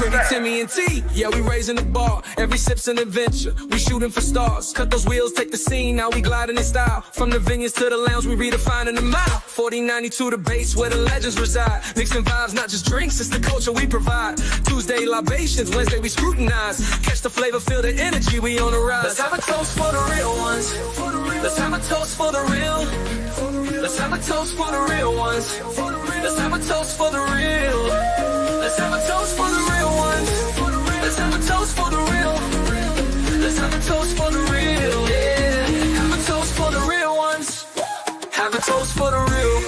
Pretty Timmy and T, yeah, we raising the bar. Every sip's an adventure, we shooting for stars. Cut those wheels, take the scene, now we gliding in style. From the vineyards to the lounge, we redefining the mile. 4092 the base, where the legends reside. Mixing vibes, not just drinks, it's the culture we provide. Tuesday libations, Wednesday we scrutinize. Catch the flavor, feel the energy, we on the rise. Let's have a toast for the real ones. Let's have a toast for the real. Let's have a toast for the real ones. Let's have a toast for the real. Let's have a toast for the real ones. Let's have a toast for the real. Let's have a toast for the real. Yeah. Have a toast for the real ones. Have a toast for the real.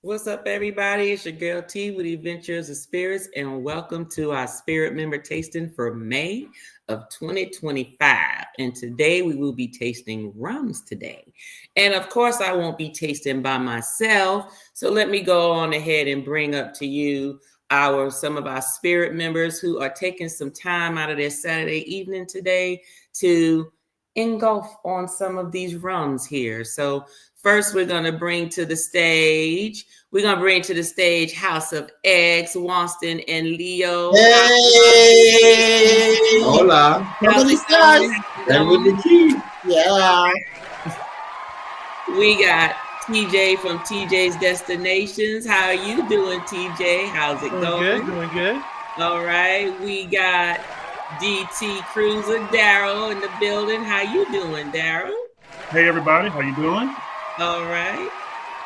What's up, everybody? It's your girl T with Adventures of Spirits, and welcome to our Spirit Member Tasting for May of 2025. And today we will be tasting rums today. And of course, I won't be tasting by myself. So let me go on ahead and bring up to you some of our spirit members who are taking some time out of their Saturday evening today to engulf on some of these rums here. So first, we're going to bring to the stage, House of X, Wanston and Leo. Hey! Hola. How's it going? Yeah. We got TJ from TJsDestinations. How are you doing, TJ? How's it going? Doing good. All right. We got DT Cruiser, Daryl in the building. How you doing, Daryl? Hey, everybody. How you doing? All right.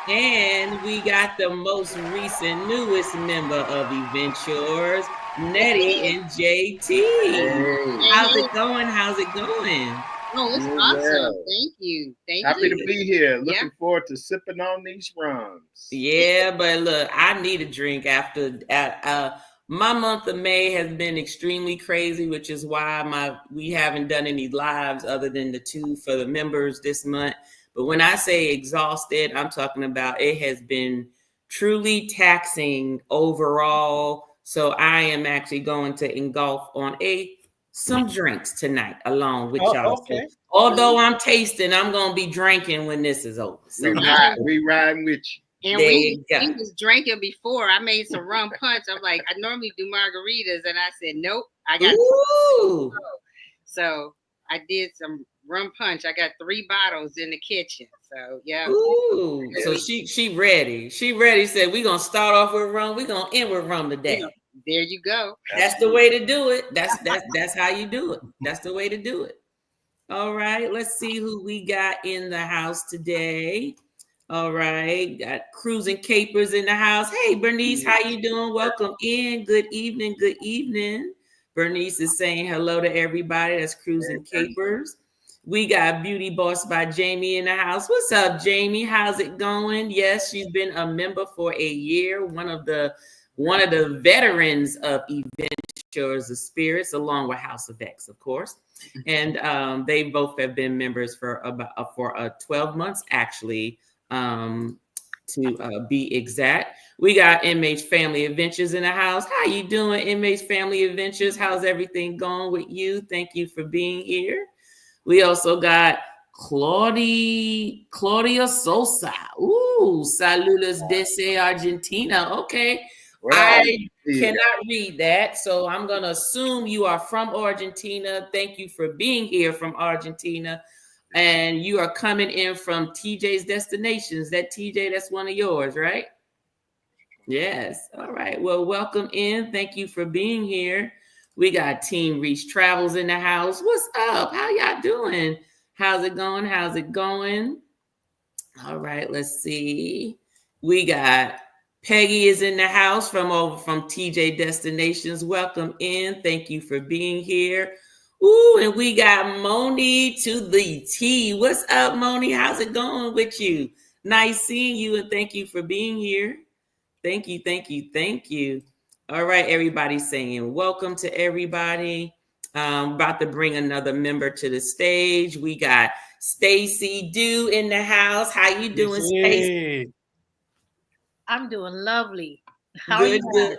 And we got the most recent, newest member of Adventures, Nettie and JT. Hey. How's it going? Oh, it's awesome. Thank you. Happy to be here. Looking forward to sipping on these rums. Yeah, but look, I need a drink after my month of May has been extremely crazy, which is why we haven't done any lives other than the 2 for the members this month. But when I say exhausted, I'm talking about it has been truly taxing overall. So I am actually going to engulf on some drinks tonight along with y'all. Okay. So, although I'm tasting, I'm going to be drinking when this is over. So We riding with you. And we was drinking before. I made some rum punch. I'm like, I normally do margaritas, and I said, nope, I got. Ooh. So I did some rum punch. I got 3 bottles in the kitchen. So yeah. Ooh. So she ready. She ready. Said we're gonna start off with rum. We're gonna end with rum today. There you go. That's the way to do it. That's how you do it. That's the way to do it. All right. Let's see who we got in the house today. All right. Got Cruising Capers in the house. Hey, Bernice, how you doing? Welcome in. Good evening. Good evening. Bernice is saying hello to everybody. That's Cruising Capers. We got Beauty Boss by Jamie in the house. What's up, Jamie? How's it going? Yes, she's been a member for a year. One of the veterans of Adventures of Spirits, along with House of X, of course. And they both have been members for 12 months, actually, to be exact. We got MH Family Adventures in the house. How you doing, MH Family Adventures? How's everything going with you? Thank you for being here. We also got Claudia Sosa. Ooh, saludos desde Argentina. Okay. I cannot read that, so I'm going to assume you are from Argentina. Thank you for being here from Argentina. And you are coming in from TJsDestinations. That TJ, that's one of yours, right? Yes. All right. Well, welcome in. Thank you for being here. We got Team Reach Travels in the house. What's up? How y'all doing? How's it going? All right, let's see. We got Peggy is in the house from TJsDestinations. Welcome in. Thank you for being here. Ooh, and we got Moni to the T. What's up, Moni? How's it going with you? Nice seeing you, and thank you for being here. Thank you. All right, everybody's saying welcome to everybody. About to bring another member to the stage. We got Stacy Dew in the house. How you doing, Stacy? I'm doing lovely. How are you?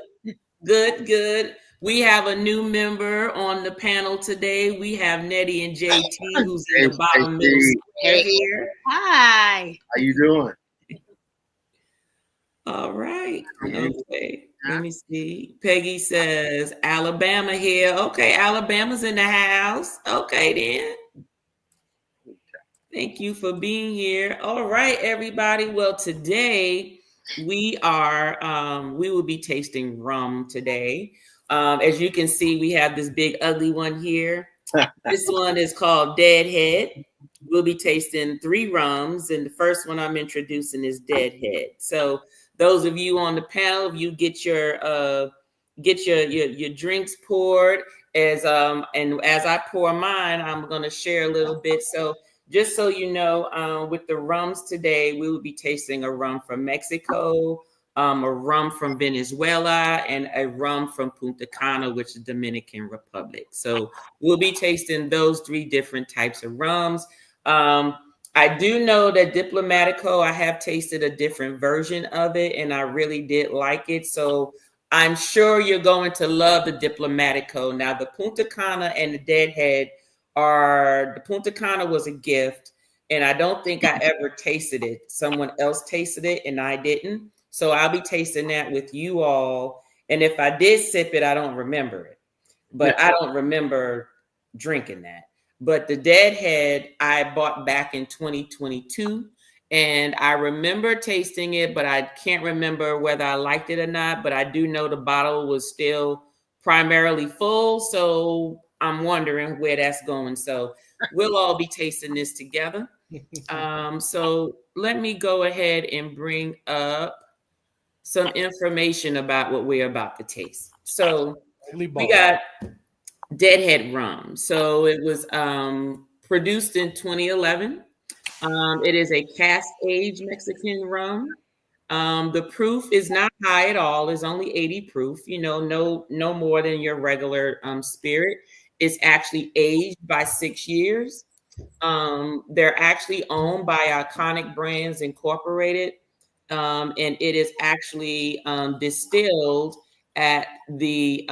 Good. We have a new member on the panel today. We have Nettie and JT, who's in the bottom middle square here. Hi. How you doing? All right. Okay. Let me see. Peggy says Alabama here. Okay, Alabama's in the house. Okay, then. Thank you for being here. All right, everybody. Well, today we will be tasting rum today. As you can see, we have this big ugly one here. This one is called Deadhead. We'll be tasting 3 rums, and the first one I'm introducing is Deadhead. So those of you on the panel, if you get your drinks poured, and as I pour mine, I'm going to share a little bit. So just so you know, with the rums today, we will be tasting a rum from Mexico, a rum from Venezuela, and a rum from Punta Cana, which is Dominican Republic. So we'll be tasting those 3 different types of rums. I do know that Diplomatico, I have tasted a different version of it, and I really did like it. So I'm sure you're going to love the Diplomatico. Now, the Punta Cana and the Deadhead the Punta Cana was a gift, and I don't think I ever tasted it. Someone else tasted it, and I didn't. So I'll be tasting that with you all. And if I did sip it, I don't remember it. But I don't remember drinking that. But the Deadhead I bought back in 2022, and I remember tasting it, but I can't remember whether I liked it or not. But I do know the bottle was still primarily full, so I'm wondering where that's going. So we'll all be tasting this together. So let me go ahead and bring up some information about what we're about to taste. So we got Deadhead Rum. So it was produced in 2011. It is a cask-aged Mexican rum. The proof is not high at all. It's only 80 proof. No more than your regular spirit. It's actually aged by 6 years. They're actually owned by Iconic Brands Incorporated, and it is actually distilled at the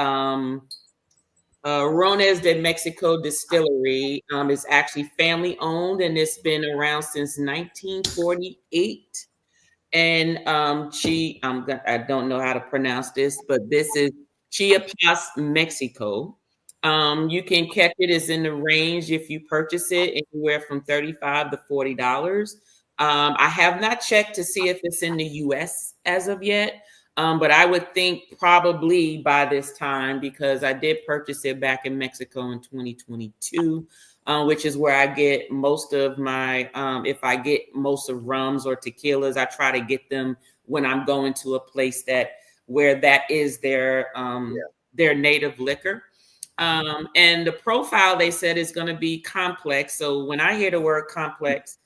Rones de Mexico distillery. It's actually family owned, and it's been around since 1948. And I don't know how to pronounce this, but this is Chiapas, Mexico. You can catch it. It's in the range if you purchase it anywhere from $35 to $40. I have not checked to see if it's in the US as of yet. But I would think probably by this time, because I did purchase it back in Mexico in 2022, which is where I get most of my, if I get most of rums or tequilas, I try to get them when I'm going to a place where that is their native liquor. And the profile, they said, is going to be complex. So when I hear the word complex,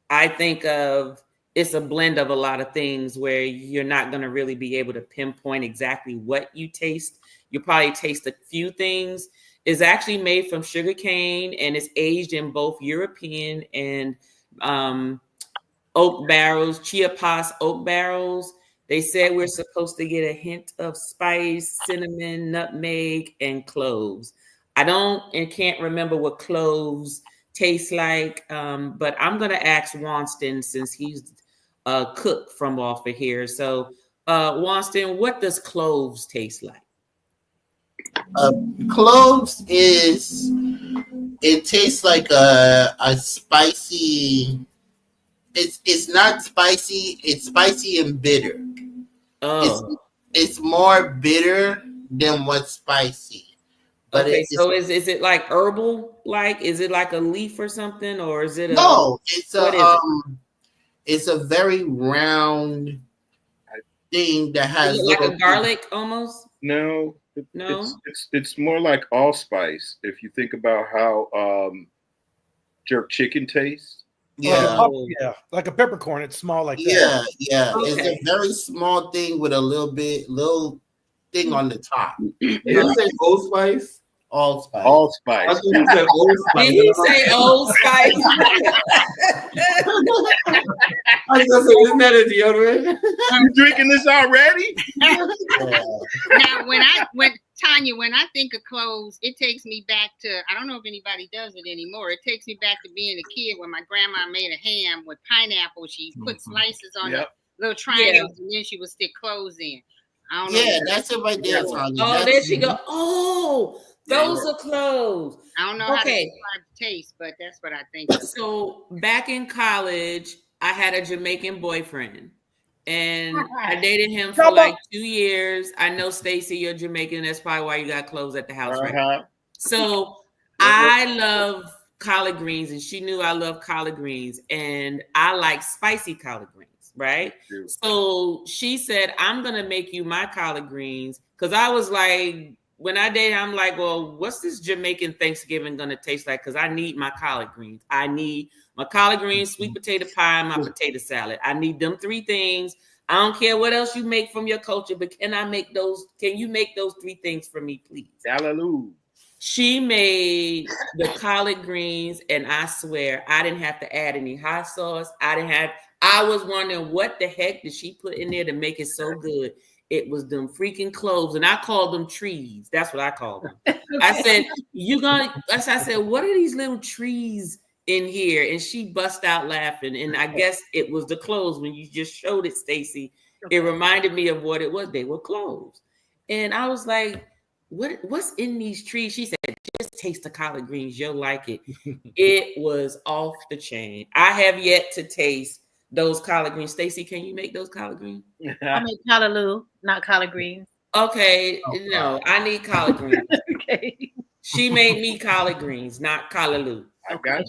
I think of it's a blend of a lot of things where you're not going to really be able to pinpoint exactly what you taste. You probably taste a few things. It's actually made from sugarcane, and it's aged in both European and oak barrels, Chiapas oak barrels. They said we're supposed to get a hint of spice, cinnamon, nutmeg, and cloves. I don't and can't remember what cloves taste like, but I'm going to ask Wonston since he's a cook from off of here. So, Wonston, what does cloves taste like? Cloves it tastes like a spicy. It's not spicy. It's spicy and bitter. Oh, it's more bitter than what's spicy. But okay, so is it like herbal? Like, is it like a leaf or something, or is it no? It's a very round thing that has like a garlic almost. No, No, it's more like allspice. If you think about how jerk chicken tastes. Yeah, yeah, like a peppercorn. It's small like that. Yeah. Okay. It's a very small thing with a little thing on the top. Did you say Old Spice? Allspice. Allspice. I thought you said Old Spice. did he say Old Spice? I was gonna say, isn't that a deodorant? You drinking this already? Yeah. Now, when Tanya, when I think of cloves, it takes me back to, I don't know if anybody does it anymore. It takes me back to being a kid when my grandma made a ham with pineapple. She put slices on the little triangles and then she would stick cloves in. I don't know. Yeah, that's it right there, Tanya. Oh, there she go. Oh, those are cloves. I don't know how to describe the taste, but that's what I think. So back in college, I had a Jamaican boyfriend. And I dated him for like 2 years. I know, Stacy, you're Jamaican. That's probably why you got clothes at the house, right? So I love collard greens, and she knew I love collard greens, and I like spicy collard greens, right? So she said, I'm going to make you my collard greens, because I was like, when I dated, I'm like, well, what's this Jamaican Thanksgiving going to taste like? Because I need my collard greens. I need my collard greens, sweet potato pie, and my potato salad. I need them 3 things. I don't care what else you make from your culture, but can you make those 3 things for me, please? Hallelujah. She made the collard greens, and I swear I didn't have to add any hot sauce. I was wondering what the heck did she put in there to make it so good. It was them freaking cloves, and I called them trees. That's what I called them. I said, I said, what are these little trees in here? And she bust out laughing. And I guess it was the cloves. When you just showed it, Stacy, it reminded me of what it was. They were cloves. And I was like, what's in these trees? She said, just taste the collard greens. You'll like it. It was off the chain. I have yet to taste those collard greens. Stacy, can you make those collard greens? I make callaloo, not collard greens. Okay, no, I need collard greens. Okay. She made me collard greens, not callaloo.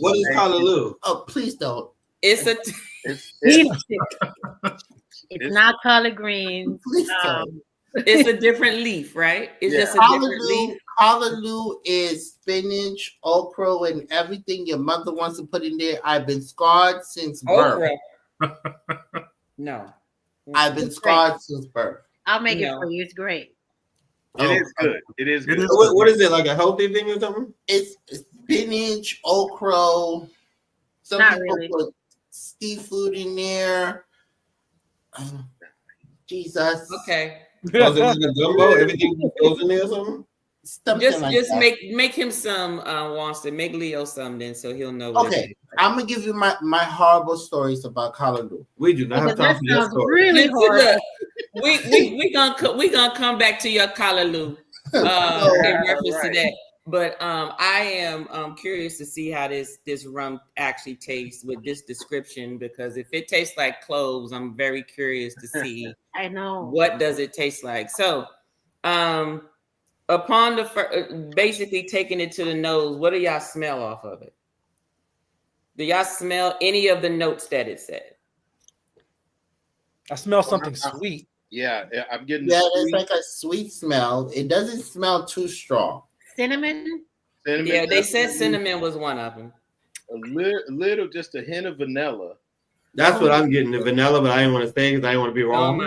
What is callaloo? Oh, please don't. It's a it's not collard greens. Please don't. It's a different leaf, right? It's just a different leaf. Callaloo is spinach, okra, and everything your mother wants to put in there. I've been scarred since birth. No. I've been scarred since birth. I'll make it for you. It's great. It is good. It is good. What is it, like a healthy thing or something? It's spinach, okra. Some Not people really. put seafood in there. Jesus. Okay. Was it like a gumbo? Everything goes in there or something? Just make him some Wonston. Make Leo some then, so he'll know. Okay, I'm gonna give you my horrible stories about callaloo. We do not have time for your story. Really hard. We gonna come back to your callaloo in reference to that. But I am curious to see how this rum actually tastes with this description, because if it tastes like cloves, I'm very curious to see. I know. What does it taste like? So, upon basically taking it to the nose, what do y'all smell off of it? Do y'all smell any of the notes that it said? I smell something sweet. Yeah, I'm getting. Yeah, it's like a sweet smell. It doesn't smell too strong. Cinnamon? Yeah, they said cinnamon was one of them. A little, just a hint of vanilla. That's what I'm getting, the vanilla, but I didn't want to say because I didn't want to be wrong.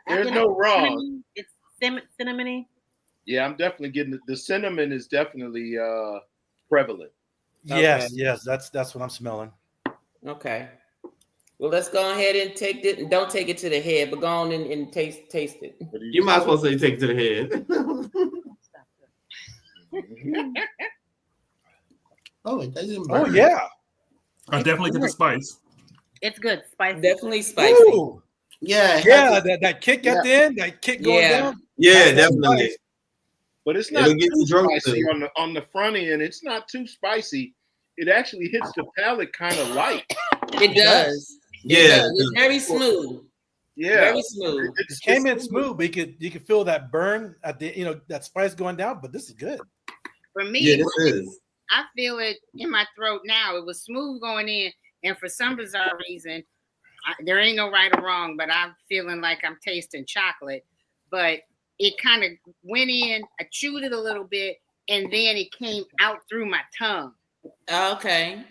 There's no wrong. It's cinnamony. Yeah, I'm definitely getting the cinnamon is definitely prevalent. Yes, that's what I'm smelling. Okay. Well, let's go ahead and take it. Don't take it to the head, but go on and taste it. You might as well say take it to the head. Oh, it doesn't burn. Oh yeah. I definitely get the spice. It's good. Spicy. Definitely spicy. Ooh. Yeah, that kick at the end, that kick going down. Yeah, definitely. But it's not It'll get you too drunk spicy too. on the front end. It's not too spicy. It actually hits the palate kind of light. It does. Yeah, It's very smooth. Yeah, Very smooth. It came in smooth, but you could feel that burn at the that spice going down. But this is good. For me, yeah, this is. I feel it in my throat now. It was smooth going in, and for some bizarre reason, there ain't no right or wrong, but I'm feeling like I'm tasting chocolate. But it kind of went in, I chewed it a little bit, and then it came out through my tongue. Okay.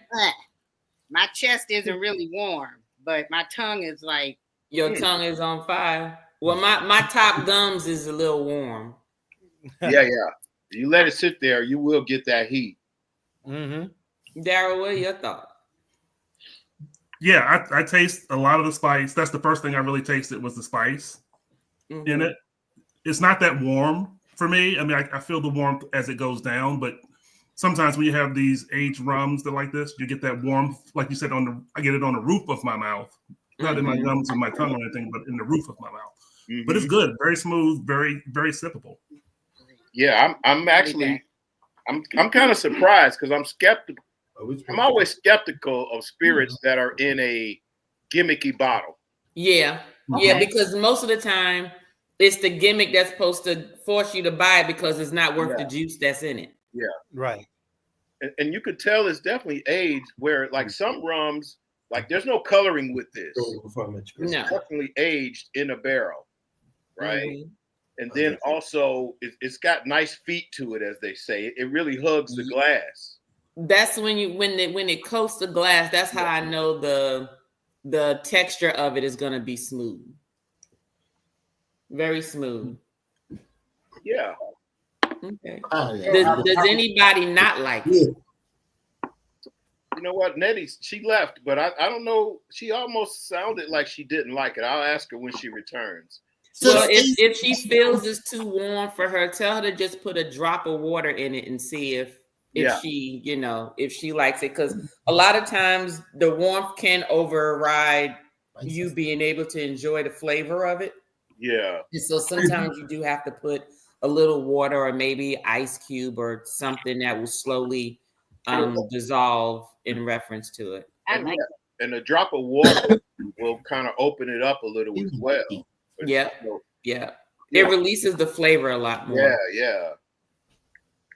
My chest isn't really warm, but my tongue is like. Your tongue is on fire. Well, my top gums is a little warm. Yeah. You let it sit there, you will get that heat. Mm-hmm. Daryl, what are your thoughts? Yeah, I taste a lot of the spice. That's the first thing I really tasted was the spice in it. it's not that warm for me. I mean, I feel the warmth as it goes down, but sometimes when you have these aged rums that like this, you get that warmth, like you said, I get it on the roof of my mouth, not in my gums or my tongue or anything, but in the roof of my mouth. But it's good, very smooth, very, very sippable. Yeah, I'm actually, I'm kind of surprised because I'm skeptical. I'm always skeptical of spirits that are in a gimmicky bottle. Yeah, yeah, because most of the time it's the gimmick that's supposed to force you to buy it because it's not worth the juice that's in it. Yeah, Right. and you could tell it's definitely aged. Where like some rums, like there's no coloring with this. It's definitely aged in a barrel, right? And then also it's got nice feet to it, as they say. It really hugs the glass. That's when it coats the glass. That's how I know the texture of it is going to be smooth, very smooth. Yeah. Okay. Does anybody not like it? You know what, Nettie? She left, but I don't know. She almost sounded like she didn't like it. I'll ask her when she returns. Well, if she feels it's too warm for her, tell her to just put a drop of water in it and see if she, if she likes it. Because a lot of times the warmth can override you being able to enjoy the flavor of it. Yeah. And so sometimes you do have to put a little water or maybe ice cube or something that will slowly dissolve in reference to it. And a drop of water will kind of open it up a little as well. Yeah. It releases the flavor a lot more. Yeah.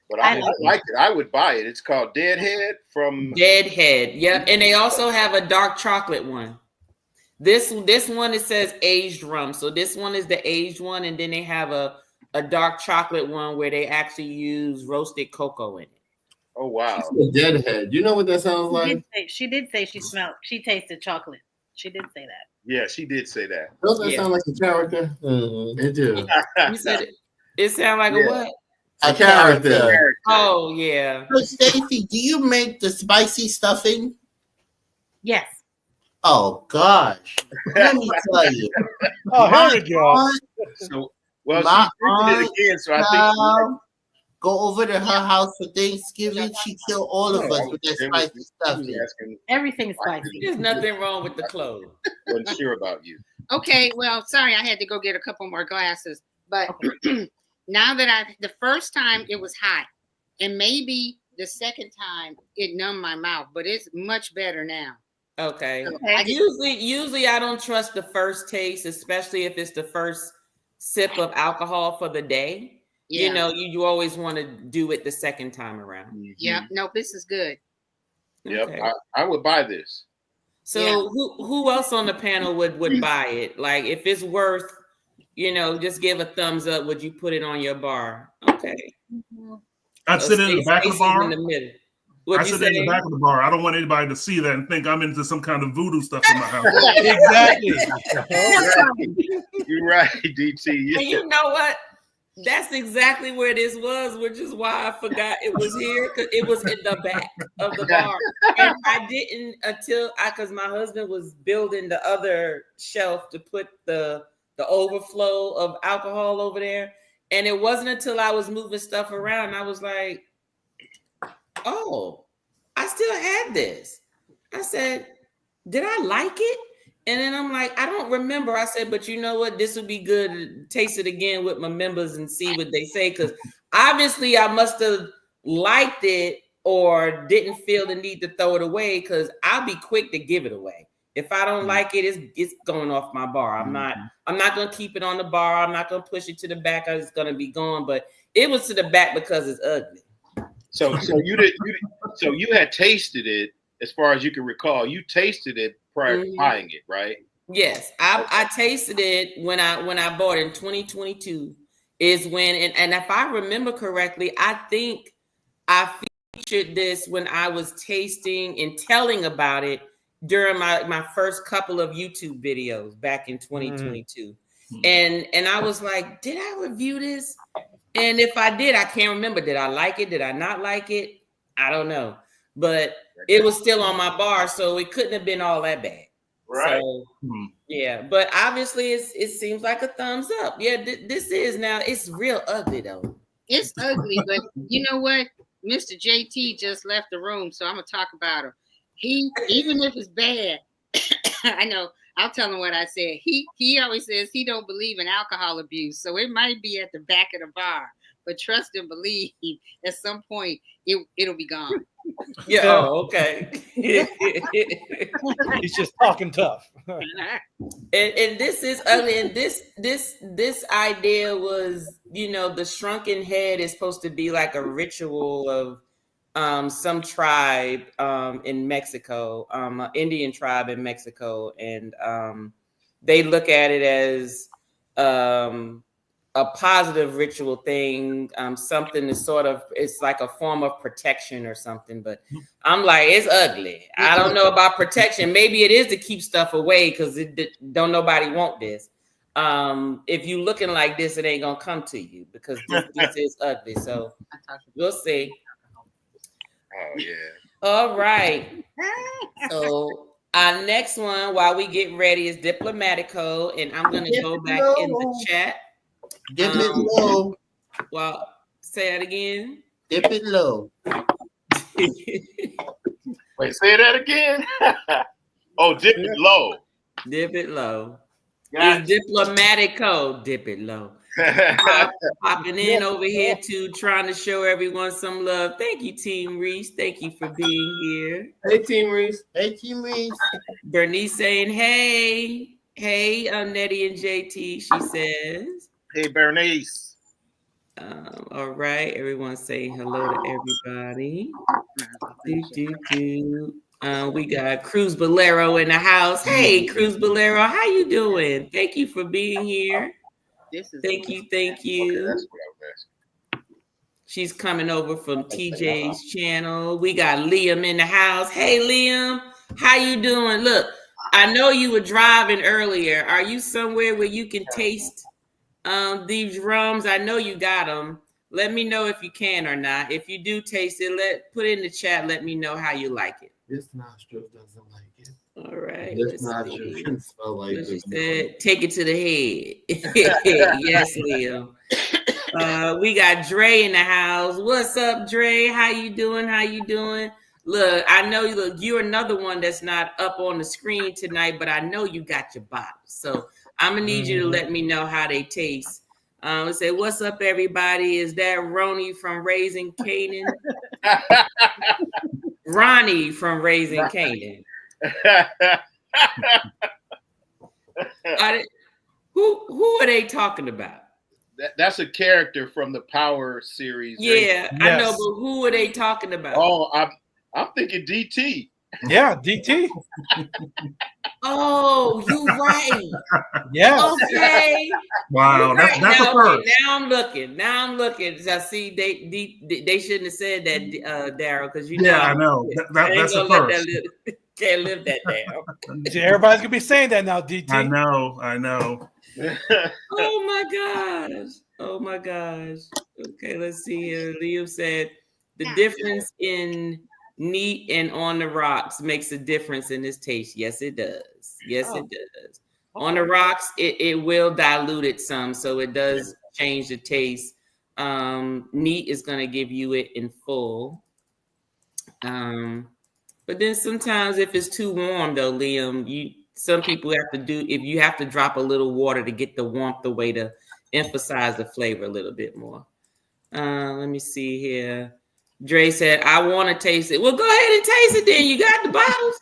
But I like it. I would buy it. It's called Deadhead from Deadhead. Yep. And they also have a dark chocolate one. This one, it says aged rum. So this one is the aged one, and then they have a dark chocolate one where they actually use roasted cocoa in it. Oh wow. Deadhead. You know what that sounds like? She did say she tasted chocolate. She did say that. Yeah, she did say that. Doesn't that sound like a character? It do. You said it sound like a what? A character. Oh yeah. So Stacy, do you make the spicy stuffing? Yes. Oh gosh. Let me tell you. Oh, here we go. So she's drinking it again, so I think go over to her house for Thanksgiving. She killed all of us with that spicy stuffing. Everything's spicy. There's nothing wrong with the clothes. Wasn't sure about you. Okay, well, sorry, I had to go get a couple more glasses. But now that the first time it was hot, and maybe the second time it numbed my mouth, but it's much better now. Okay. So Usually I don't trust the first taste, especially if it's the first sip of alcohol for the day. Yeah. You always want to do it the second time around. Yeah. Nope, this is good. Yep. Okay. I would buy this. So who else on the panel would buy it? Like if it's worth, just give a thumbs up. Would you put it on your bar? Okay. I'd sit in the back of the bar. In the middle. I sit in the back of the bar. I don't want anybody to see that and think I'm into some kind of voodoo stuff in my house. Exactly. You're right, DT. Yeah. And you know what? That's exactly where this was, which is why I forgot it was here, because it was in the back of the bar. And I didn't because my husband was building the other shelf to put the overflow of alcohol over there. And it wasn't until I was moving stuff around, and I was like, oh, I still had this. I said, did I like it? And then I'm like, I don't remember. I said, but you know what? This would be good to taste it again with my members and see what they say. Because obviously I must have liked it or didn't feel the need to throw it away, because I'll be quick to give it away. If I don't like it, it's going off my bar. I'm not going to keep it on the bar. I'm not going to push it to the back. It's going to be gone. But it was to the back because it's ugly. So you had tasted it, as far as you can recall. You tasted it prior to buying it, right? Yes, I tasted it when I bought it in 2022. Is when and if I remember correctly, I think I featured this when I was tasting and telling about it during my first couple of YouTube videos back in 2022. And I was like, did I review this? And if I did, I can't remember. Did I like it? Did I not like it? I don't know. But it was still on my bar, so it couldn't have been all that bad. Right. So, Yeah, but obviously it seems like a thumbs up. Yeah, this is now. It's real ugly though. It's ugly, but you know what? Mr. JT just left the room, so I'm gonna talk about him. He, even if it's bad, I know. I'll tell him what I said. He always says he don't believe in alcohol abuse, so it might be at the back of the bar. But trust and believe, at some point it'll be gone. Yeah. Oh, okay. He's just talking tough. And this is ugly. And this idea was, the shrunken head is supposed to be like a ritual of some tribe in Mexico, an Indian tribe in Mexico, and they look at it as a positive ritual thing, something is it's like a form of protection or something. But I'm like, it's ugly. I don't know about protection. Maybe it is to keep stuff away because don't nobody want this. If you looking like this, it ain't gonna come to you because this is ugly. So we'll see. Oh yeah. All right. So our next one, while we get ready, is Diplomatico, and I'm gonna go back in the chat. Dip it low. Well, say that again. Dip it low. Wait, say that again. Oh, dip it low. Dip it low. Gotcha. It's Diplomatico. Dip it low. Popping in over here too, trying to show everyone some love. Thank you, Team Reese. Thank you for being here. Hey, Team Reese. Hey, Team Reese. Bernice saying, hey, Nettie and JT, she says. Hey, Bernice. All right, everyone saying hello to everybody. We got Cruz Bolero in the house. Hey, Cruz Bolero, how you doing? Thank you for being here. Thank you. Okay, that's what I was asking. She's coming over from TJ's channel. We got Liam in the house. Hey, Liam, how you doing? Look, I know you were driving earlier. Are you somewhere where you can taste these rums? I know you got them. Let me know if you can or not. If you do taste it, put it in the chat. Let me know how you like it. This nostril doesn't like it. All right. This nostril can smell like She it. said, take it to the head. Yes, Liam. We got Dre in the house. What's up, Dre? How you doing? Look, I know you're another one that's not up on the screen tonight, but I know you got your bottles. So I'm gonna need you to let me know how they taste. Let's say, what's up, everybody? Is that Ronnie from Raising Canaan? Ronnie from Raising Canaan. Who are they talking about? That's a character from the Power series. Yeah, yes. I know, but who are they talking about? Oh, I'm thinking DT. Yeah, DT. Oh, you right. Yeah. Okay. Wow, that's a first. Now I'm looking. I see they shouldn't have said that, Daryl, because you know. Yeah, I know. That's a first. Can't live that down. Everybody's gonna be saying that now, DT. I know. Oh my gosh. Okay, let's see here. Liam said the difference in neat and on the rocks makes a difference in this taste. Yes, it does. It does. On the rocks, it will dilute it some, so it does change the taste. Neat is going to give you it in full. But then sometimes if it's too warm, though, Liam, some people if you have to drop a little water to get the warmth away to emphasize the flavor a little bit more. Let me see here. Dre said, I want to taste it. Well, go ahead and taste it then. You got the bottles.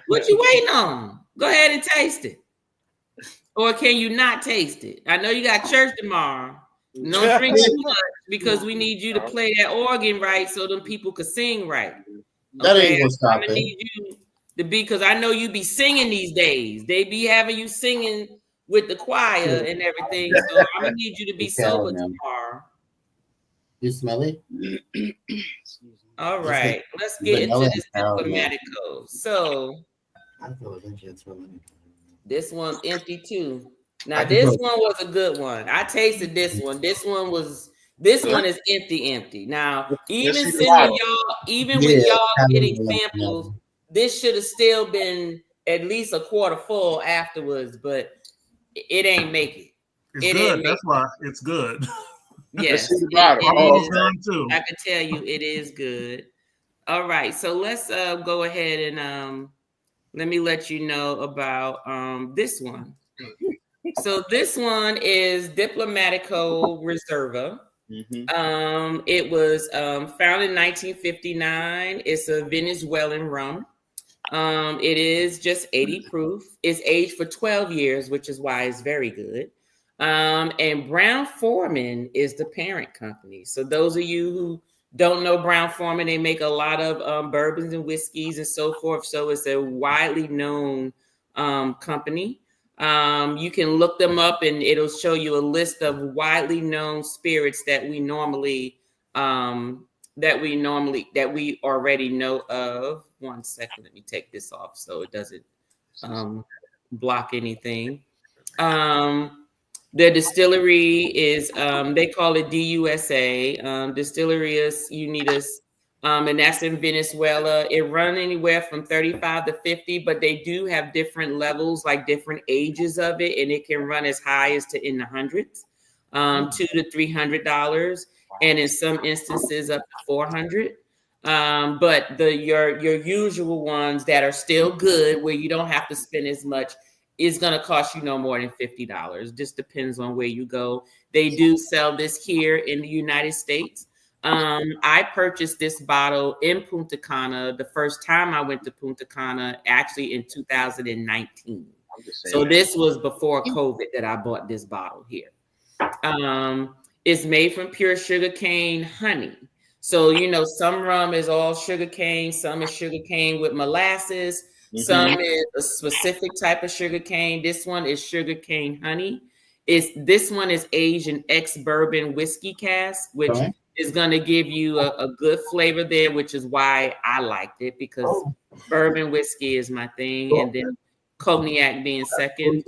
What you waiting on? Go ahead and taste it. Or can you not taste it? I know you got church tomorrow. No drink too much because we need you to play that organ right so them people could sing right. That ain't gonna stop it. Need you to be, because I know you be singing these days. They be having you singing with the choir and everything. So I'm gonna need you to be sober tomorrow. You smell it? All right, let's get into this Diplomatico. So this one's empty too. Now this one was a good one. I tasted this one. This one is empty. Now, even with y'all getting samples, this should have still been at least a quarter full afterwards, but it ain't make it. It's good. That's why it's good. Yes, Let's see the bottle. Too. I can tell you it is good. All right, so let's go ahead and let me let you know about this one. So this one is Diplomatico Reserva. Mm-hmm. It was found in 1959. It's a Venezuelan rum. It is just 80 proof. It's aged for 12 years, which is why it's very good. And Brown-Forman is the parent company. So those of you who don't know Brown-Forman, they make a lot of bourbons and whiskeys and so forth. So it's a widely known company. You can look them up and it'll show you a list of widely known spirits that we already know of. 1 second, let me take this off so it doesn't block anything. The distillery is they call it DUSA, Distilleries Unidas, and that's in Venezuela. It runs anywhere from 35 to 50, but they do have different levels, like different ages of it, and it can run as high as to in the hundreds, $200 to $300, and in some instances up to $400. But your usual ones that are still good, where you don't have to spend as much, is going to cost you no more than $50. Just depends on where you go. They do sell this here in the United States. I purchased this bottle in Punta Cana the first time I went to Punta Cana, actually in 2019. So this was before COVID that I bought this bottle here. It's made from pure sugarcane honey. So, you know, some rum is all sugarcane, some is sugarcane with molasses, some is a specific type of sugarcane. This one is sugarcane honey. This one is aged in ex-bourbon whiskey cask, which is going to give you a good flavor there, which is why I liked it, because bourbon whiskey is my thing, and then cognac being second.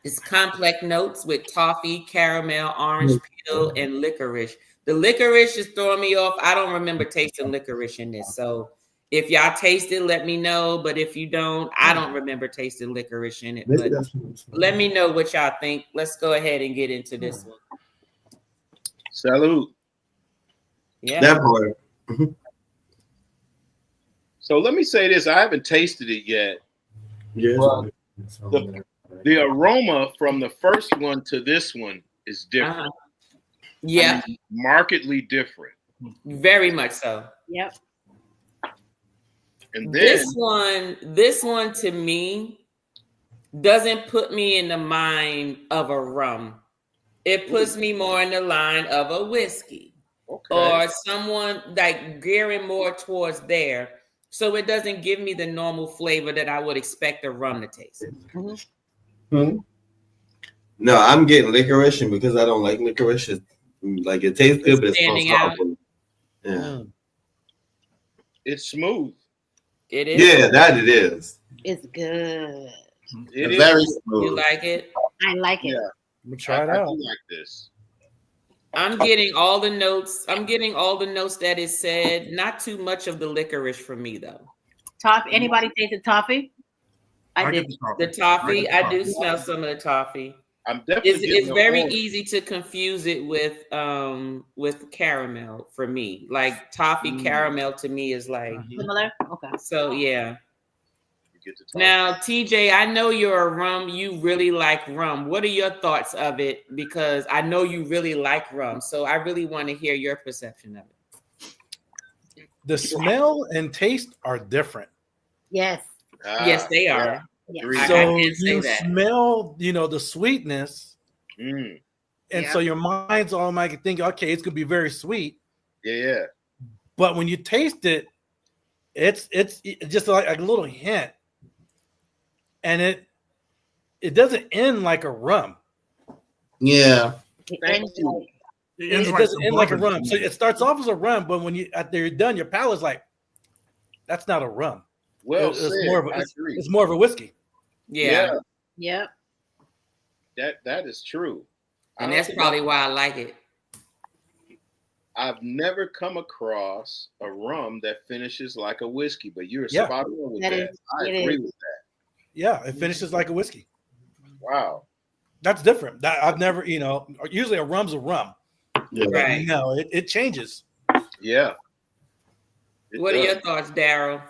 It's complex notes with toffee, caramel, orange peel, and licorice. The licorice is throwing me off. I don't remember tasting licorice in this. So if y'all taste it, let me know. But if you don't, I don't remember tasting licorice in it. But let me know what y'all think. Let's go ahead and get into this one. Salud. Yeah. That part. So let me say this. I haven't tasted it yet. Yes. The aroma from the first one to this one is different. Yeah. I mean, markedly different. Very much so. Yep. And then this one to me doesn't put me in the mind of a rum. It puts me more in the line of a whiskey, or someone like gearing more towards there. So it doesn't give me the normal flavor that I would expect a rum to taste. No, I'm getting licorice, and because I don't like licorice, like it tastes good, but it's standing out. Yeah. It's smooth. It is. Yeah, that it is. It's good. It is very smooth. You like it? I like it. Yeah. Let me try it I out. do like this. I'm getting all the notes. I'm getting all the notes that it said. Not too much of the licorice for me though. Toffee. Anybody tasted toffee? I get did. The toffee. I do smell some of the toffee. I'm definitely. It's very easy to confuse it with caramel for me. Like toffee caramel to me is like Similar. Okay. so yeah. Now, TJ, I know you're a rum. You really like rum. What are your thoughts of it? Because I know you really like rum. So I really want to hear your perception of it. The smell and taste are different. Yes. Yes, they are. Yes. So I can say you that. smell, the sweetness, and so your mind's automatically thinking, okay, it's gonna be very sweet. Yeah. But when you taste it, it's just like a little hint, and it doesn't end like a rum. Yeah. It ends like- It doesn't end like a rum. So it starts off as a rum, but when after you're done, your palate's like, that's not a rum. Well, it's more of a whiskey. Yeah. Yep. That is true. And that's probably why I like it. I've never come across a rum that finishes like a whiskey, but you're Yeah. spot on with That that. is- I it agree is. with that. Yeah, it finishes like a whiskey. Wow. That's different. That I've never, usually a rum's a rum. Yeah. Right. No, it changes. Yeah. What are your thoughts, Daryl?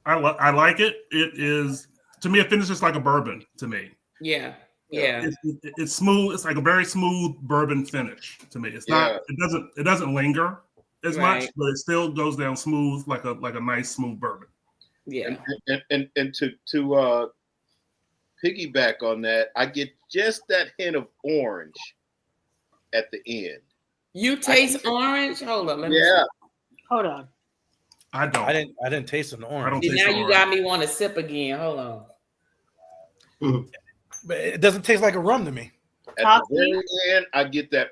I like it. It is, to me, it finishes like a bourbon to me. Yeah. Yeah. It's smooth. It's like a very smooth bourbon finish to me. It's not. It doesn't linger as much, but it still goes down smooth like a nice smooth bourbon. Yeah. And to piggyback on that, I get just that hint of orange at the end. You taste orange? Hold on. Let me Yeah. Hold on. I don't. I didn't taste an orange. see. Now you got me want to sip again. Hold on. But it doesn't taste like a rum to me. At the very end, I get that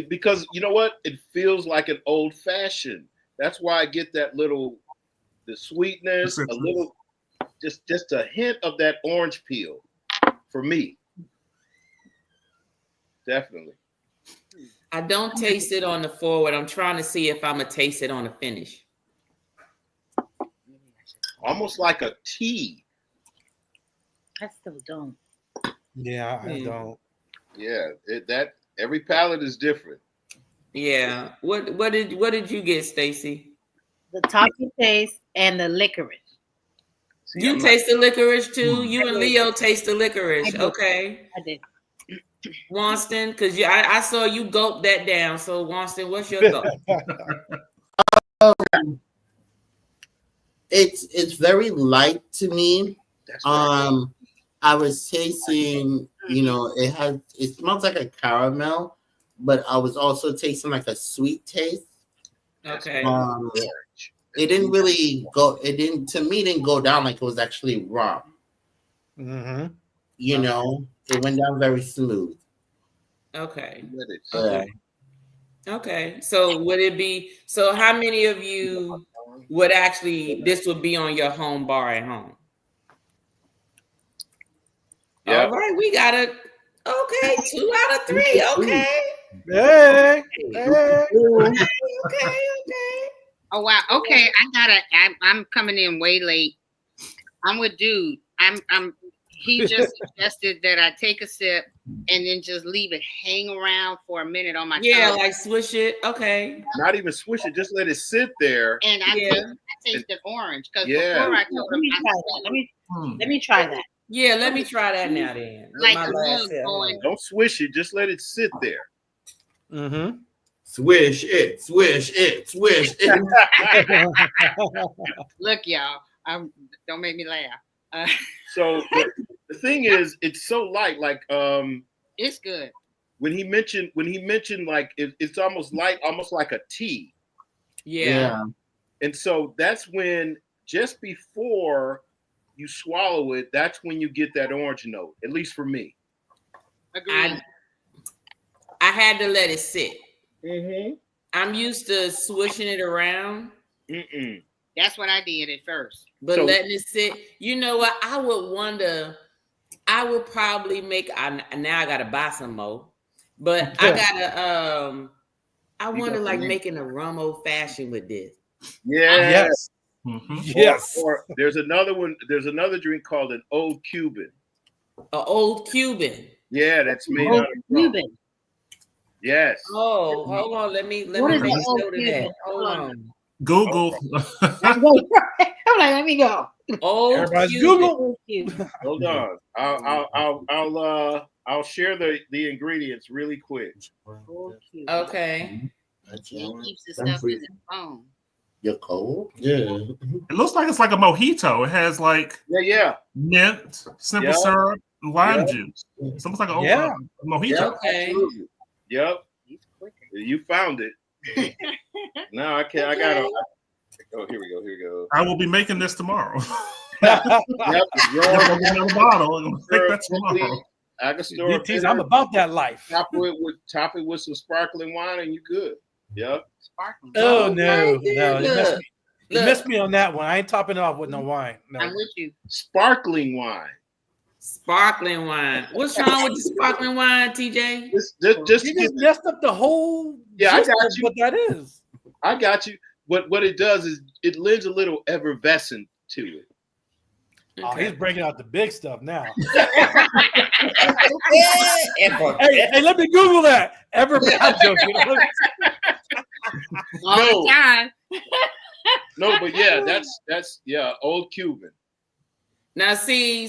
because you know what? It feels like an old fashioned. That's why I get that the sweetness, a little, just a hint of that orange peel for me. Definitely. I don't taste it on the forward. I'm trying to see if I'm gonna taste it on the finish. Almost like a tea. I still don't. Yeah, I don't. Yeah, that every palate is different. Yeah. What did you get, Stacy? The toffee taste and the licorice. You taste the licorice too. You and Leo taste the licorice. Okay. I did. Wanston, because I saw you gulp that down. So Wanston, what's your thought? It's very light to me. That's right. I was tasting, it smells like a caramel, but I was also tasting like a sweet taste. Okay. It didn't really go. To me, it didn't go down like it was actually rum. Mm-hmm. It went down very smooth. Okay. Okay. Okay. So would it be? So how many of you would this would be on your home bar at home? Yeah. All right, we got it. Okay, 2 out of 3. Okay. Hey. Okay. Oh wow. Okay, I'm coming in way late. I'm with dude. He just suggested that I take a sip and then just leave it hang around for a minute on my tongue. like swish it. Okay. Not even swish it, just let it sit there. And I tasted orange because Yeah. before I told him Let me try that. Yeah, let me try that now then. like My the last love sip. going. Don't swish it, just let it sit there. Mm-hmm. Swish it, swish it, swish it. Look, y'all. Don't make me laugh. So the thing is, it's so light. Like It's good. when he mentioned like it's almost light, almost like a tea. Yeah. And so that's when just before you swallow it, that's when you get that orange note. At least for me. Agreed. I had to let it sit. Mm-hmm. I'm used to swishing it around. That's what I did at first. But letting it sit, you know what? I would probably make. Now I gotta buy some more, but I gotta. I want to like making a rum old fashioned with this. Yes. Mm-hmm. Yes. Or there's another one. There's another drink called an old Cuban. An old Cuban. Yeah, that's made out of rum. Cuban. Yes. Oh, hold on. Let me What make is the note old of that. Cuban? Hold on. Google. I'm like, let me go. Old Everybody's Cuban. Google. Hold on. I'll share the ingredients really quick. Okay. He keeps his stuff in his phone. You're cold? Yeah. It looks like it's like a mojito. It has like mint, simple syrup, and lime juice. It's almost like a mojito. Okay. Absolutely. Yep. He's quick. You found it. No, I can't. I gotta. Oh, here we go. I will be making this tomorrow. Yep. Another bottle. I'm gonna take that tomorrow. Agastore. I'm about that life. Top it with some sparkling wine, and you good. Yep. Sparkling. Oh no. Look. You missed me on that one. I ain't topping it off with no wine. No. I'm with you. Sparkling wine. Sparkling wine. What's wrong with the sparkling wine, TJ? Just You just messed up the whole. Yeah, I gist got of you. What that is. I got you. What it does is it lends a little effervescence to it. Oh, he's breaking out the big stuff now. hey, let me Google that. I'm joking. All the time. No, but yeah, that's old Cuban. Now, see,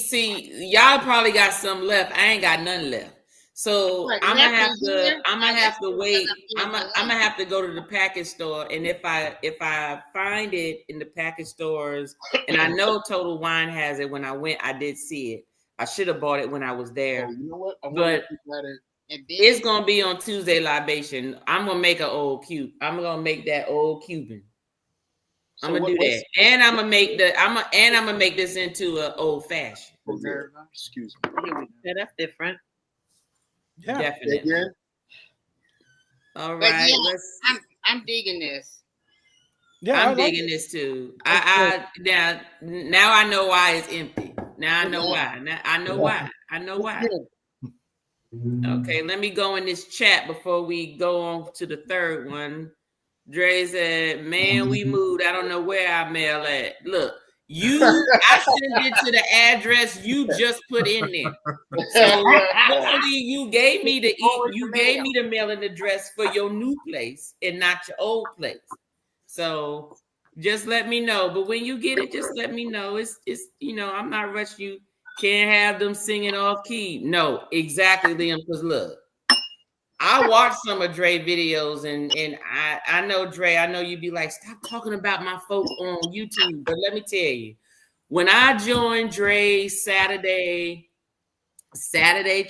y'all probably got some left. I ain't got none left. So I'm gonna have to wait. I'm gonna have to go to the package store, and if I find it in the package stores, and I know Total Wine has it. When I went, I did see it. I should have bought it when I was there. Oh, you know what? But it's gonna be on Tuesday libation. I'm gonna make I'm gonna make that old Cuban. I'm gonna do that, and I'm gonna make this into an old fashioned. Reserva. Excuse me. Yeah, that's different. Yeah, definitely. Again? All But right, yeah, I'm digging this. Yeah, I'm digging this too. Now I know why it's empty. Now I know why. Now I know why. I know why. Okay, let me go in this chat before we go on to the third one. Dre said, "Man, we moved. I don't know where our mail at. Look, I sent it to the address you just put in there. So hopefully you gave me the mailing address for your new place and not your old place. So just let me know. But when you get it, just let me know. It's I'm not rushing you. Can't have them singing off key. No, exactly, Liam. Because look, I watched some of Dre videos and I know Dre, I know you'd be like, stop talking about my folks on YouTube. But let me tell you, when I joined Dre's Saturday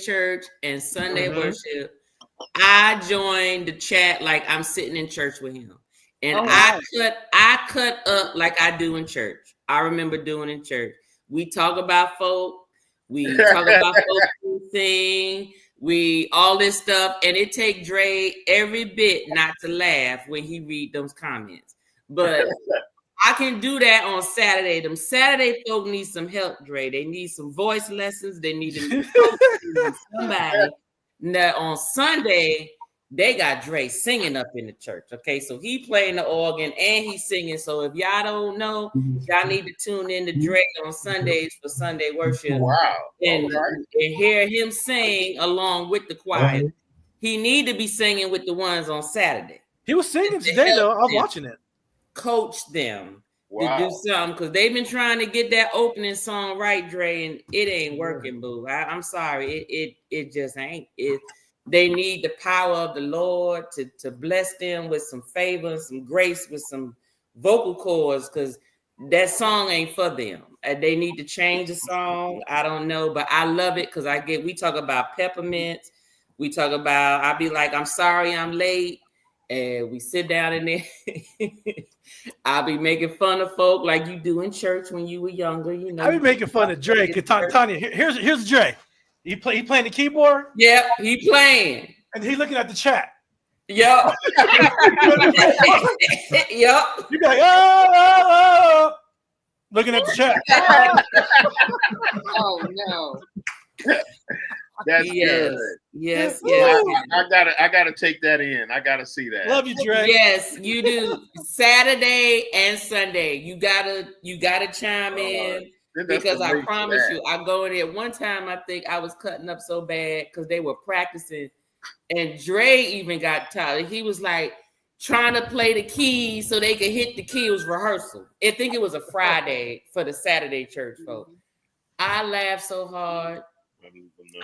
church and Sunday worship, I joined the chat like I'm sitting in church with him. And I cut up like I do in church. I remember doing in church. We talk about folk, we talk about folk who sing, all this stuff, and it take Dre every bit not to laugh when he read those comments. But I can do that on Saturday. Them Saturday folk need some help, Dre. They need some voice lessons. They need somebody. Now on Sunday, they got Dre singing up in the church. Okay, so he playing the organ and he's singing. So if y'all don't know, y'all need to tune in to Dre on Sundays for Sunday worship. Wow. And hear him sing along with the choir. He need to be singing with the ones on Saturday. He was singing today, though. I was watching it. Coach them to do something because they've been trying to get that opening song right, Dre, and it ain't working, boo. I'm sorry, it just ain't. They need the power of the Lord to bless them with some favor and some grace with some vocal cords because that song ain't for them. They need to change the song. I don't know, but I love it because we talk about peppermints. We talk about, I'll be like, I'm sorry I'm late. And we sit down in there. I'll be making fun of folk like you do in church when you were younger. I'll be making fun of Dre. Tanya, here's Dre. He playing the keyboard? Yeah, he playing. And he looking at the chat. Yep. Yep. You be like, oh, looking at the chat. Oh no. That's good. Yes. I gotta take that in. I gotta see that. Love you, Dre. Yes, you do. Saturday and Sunday. You gotta chime in. Because I promise you, I go in there. One time, I think I was cutting up so bad because they were practicing, and Dre even got tired. He was like trying to play the keys so they could hit the key. It was rehearsal. I think it was a Friday for the Saturday church folks. I laughed so hard.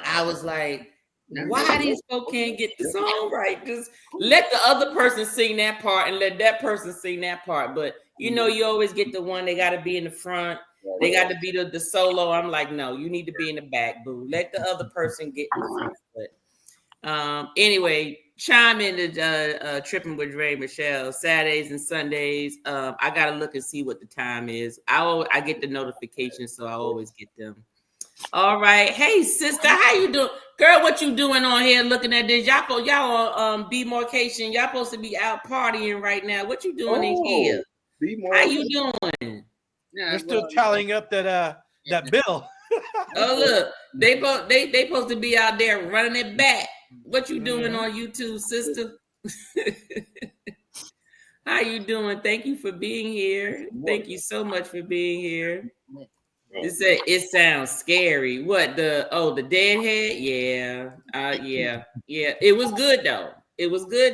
I was like, why these folks can't get the song right? Just let the other person sing that part and let that person sing that part. But you always get the one they got to be in the front. They got to be the solo. I'm like, no, you need to be in the back, boo. Let the other person get in the front. But anyway, chime in to Tripping with Dre Michelle Saturdays and Sundays. I gotta look and see what the time is. I get the notifications, so I always get them. All right, hey sister, how you doing, girl? What you doing on here looking at this? Y'all on B-Marcation. Y'all supposed to be out partying right now. What you doing in here? How you doing? They're still tallying up that bill. Oh look, they supposed to be out there running it back. What you doing on YouTube, sister? How you doing? Thank you for being here. Thank you so much for being here. It sounds scary. What the Deadhead? Yeah. Yeah. It was good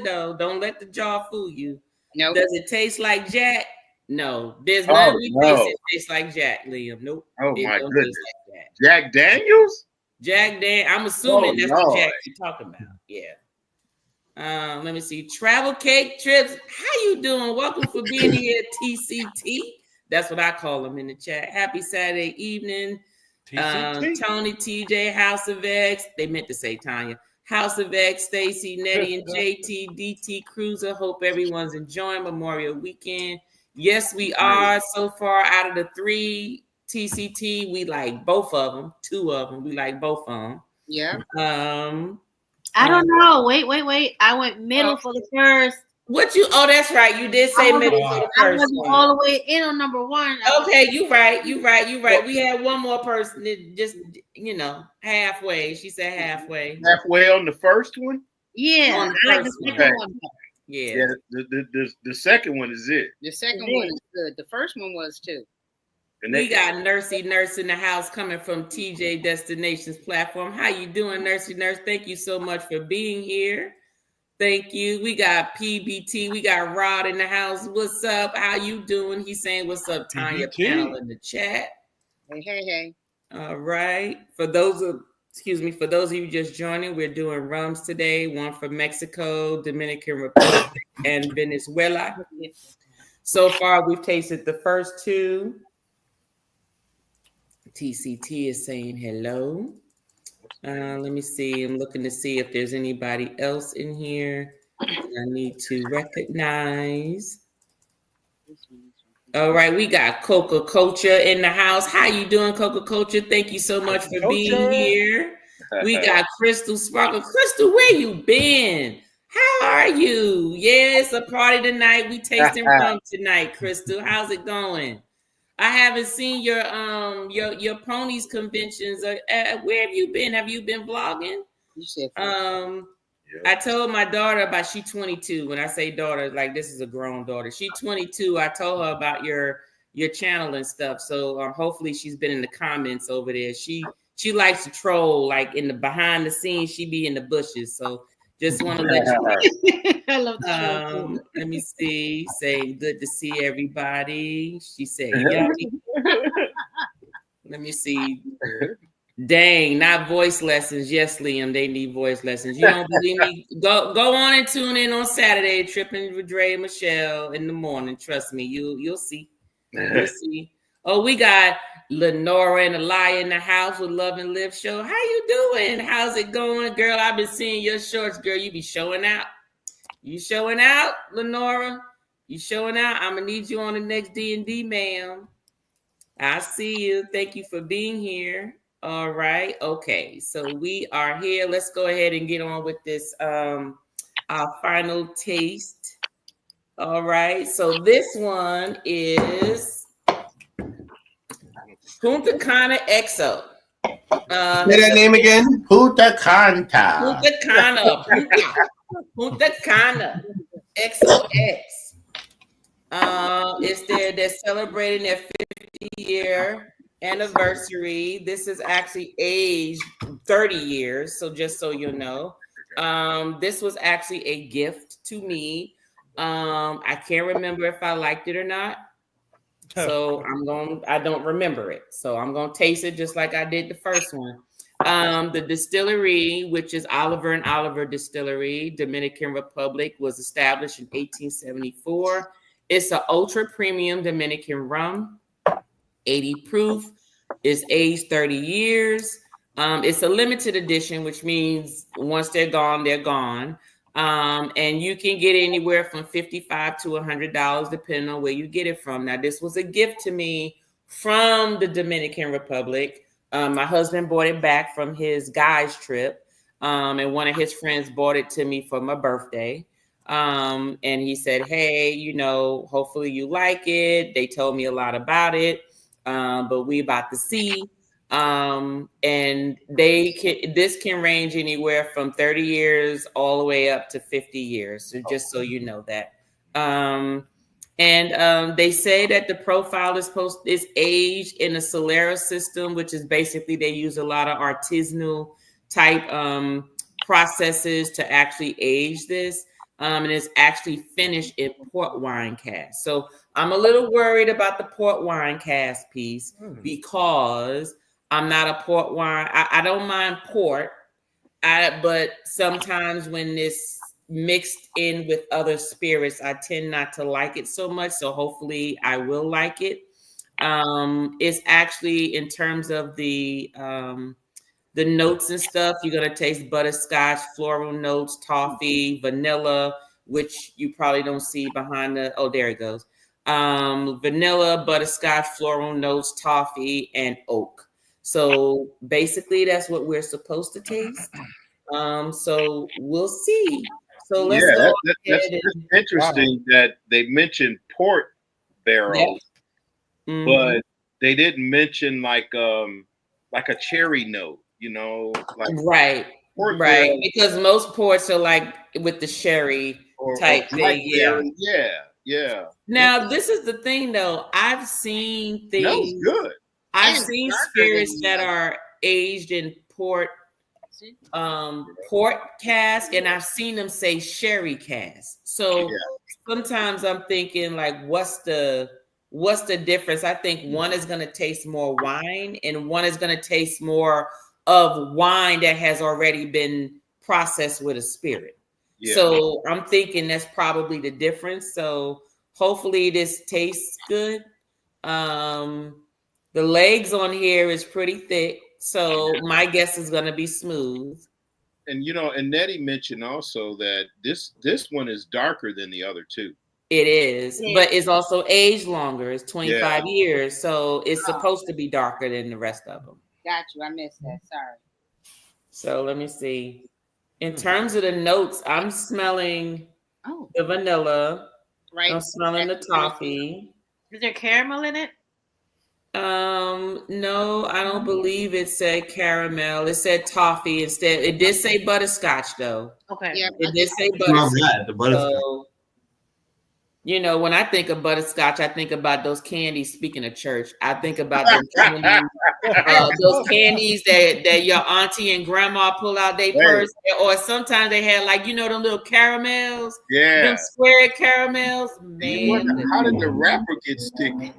though. Don't let the jaw fool you. Nope. Does it taste like Jack? No. There's none we taste that tastes like Jack, Liam. Nope. Oh it my don't goodness. taste like Jack Daniels? I'm assuming that's the Lord. Jack you're talking about. Yeah. Let me see. Travel cake trips. How you doing? Welcome for being here, TCT. That's what I call them in the chat. Happy Saturday evening. Tony, TJ, House of X. They meant to say Tanya. House of X, Stacy, Nettie, and JT, DT Cruiser. Hope everyone's enjoying Memorial Weekend. Yes, we are. So far, out of the 3 TCT, we like both of them. 2 of them, we like both of them. Yeah. I don't know. Wait. I went middle for the first. What you? Oh, that's right. You did say middle for the first one. All the way in on number 1. Okay, you right. We had one more person that just, halfway. She said halfway. Halfway on the first one? Yeah. On the I like the first second one. one. Yeah. The second one is it. The second one is good. The first one was too. And We got Nursey Nurse in the house coming from TJsDestinations platform. How you doing, Nursey Nurse? Thank you so much for being here. Thank you. We got PBT. We got Rod in the house. What's up? How you doing? He's saying, what's up, Tanya panel in the chat. Hey. All right. For those of you just joining, we're doing rums today. One from Mexico, Dominican Republic, and Venezuela. So far, we've tasted the first 2. TCT is saying hello. Let me see. I'm looking to see if there's anybody else in here I need to recognize. All right, we got Coca Culture in the house. How you doing, Coca Culture? Thank you so much for being here. We got Crystal Sparkle. Crystal, where you been? How are you? Yeah, it's a party tonight. We tasting rum tonight, Crystal. How's it going? I haven't seen your ponies conventions. Where have you been? Have you been vlogging? You said I told my daughter about, she's 22. When I say daughter, like this is a grown daughter. She's 22. I told her about your channel and stuff. So hopefully she's been in the comments over there. She likes to troll, like in the behind the scenes. She be in the bushes. So just want to let you know. I love the show. Let me see. Saying good to see everybody. She said, yeah. Let me see. Dang, not voice lessons. Yes, Liam, they need voice lessons. You don't believe me? Go on and tune in on Saturday, tripping with Dre and Michelle in the morning. Trust me, you'll see. You'll see. Oh, we got Lenora and Elia in the house with Love and Live show. How you doing? How's it going, girl? I've been seeing your shorts, girl. You be showing out. You showing out, Lenora? You showing out? I'm gonna need you on the next D&D, ma'am. I see you. Thank you for being here. All right. Okay. So we are here. Let's go ahead and get on with this. Our final taste. All right. So this one is Punta Cana XO. Say that name again. Punta Cana. Punta Cana. Punta Cana XOX. They're celebrating their 50-year anniversary. This is actually aged 30 years. So just so you know, this was actually a gift to me. I can't remember if I liked it or not. So I don't remember it. So I'm going to taste it just like I did the first one. The distillery, which is Oliver and Oliver Distillery, Dominican Republic, was established in 1874. It's an ultra premium Dominican rum, 80 proof. It's aged 30 years. It's a limited edition, which means once they're gone, they're gone. And you can get anywhere from $55 to $100, depending on where you get it from. Now, this was a gift to me from the Dominican Republic. My husband bought it back from his guy's trip. And one of his friends bought it to me for my birthday. And he said, hey, hopefully you like it. They told me a lot about it. But we about to see. And this can range anywhere from 30 years all the way up to 50 years. So just so you know that. They say that the profile is aged in a Solera system, which is basically they use a lot of artisanal type processes to actually age this. And it's actually finished in port wine cask. So I'm a little worried about the port wine cask piece because I'm not a port wine. I don't mind port, but sometimes when it's mixed in with other spirits, I tend not to like it so much. So hopefully I will like it. It's actually in terms of the notes and stuff, you're going to taste butterscotch, floral notes, toffee, vanilla, which you probably don't see behind the, oh, there it goes. Vanilla, butterscotch, floral notes, toffee, and oak. So basically that's what we're supposed to taste. So we'll see. So let's go. That's interesting that they mentioned port barrels, but they didn't mention like a cherry note, you know, like right, because most ports are like with the sherry type thing. Yeah. Now this is the thing, though. I've seen things. No, good. I've seen spirits that are aged in port cask, and I've seen them say sherry cask. So sometimes I'm thinking like, what's the difference? I think one is going to taste more wine and one is going to taste more of wine that has already been processed with a spirit. So I'm thinking that's probably the difference. So hopefully this tastes good. The legs on here is pretty thick. So my guess is going to be smooth. And you know, and Nettie mentioned also that this one is darker than the other two. It is, but it's also aged longer. It's 25 years, so it's supposed to be darker than the rest of them. Got you. I missed that. Sorry. So let me see. In terms of the notes, I'm smelling the vanilla. Right. I'm smelling the toffee. Is there caramel in it? No, I don't believe it said caramel. It said toffee instead. It did say butterscotch though. Okay. Yeah, it did say butterscotch. So, you know, when I think of butterscotch, I think about those candies. Speaking of church, I think about those candies that your auntie and grandma pull out their purse, or sometimes they had like, you know, them little caramels, them square caramels. Man, how did the wrapper get sticky?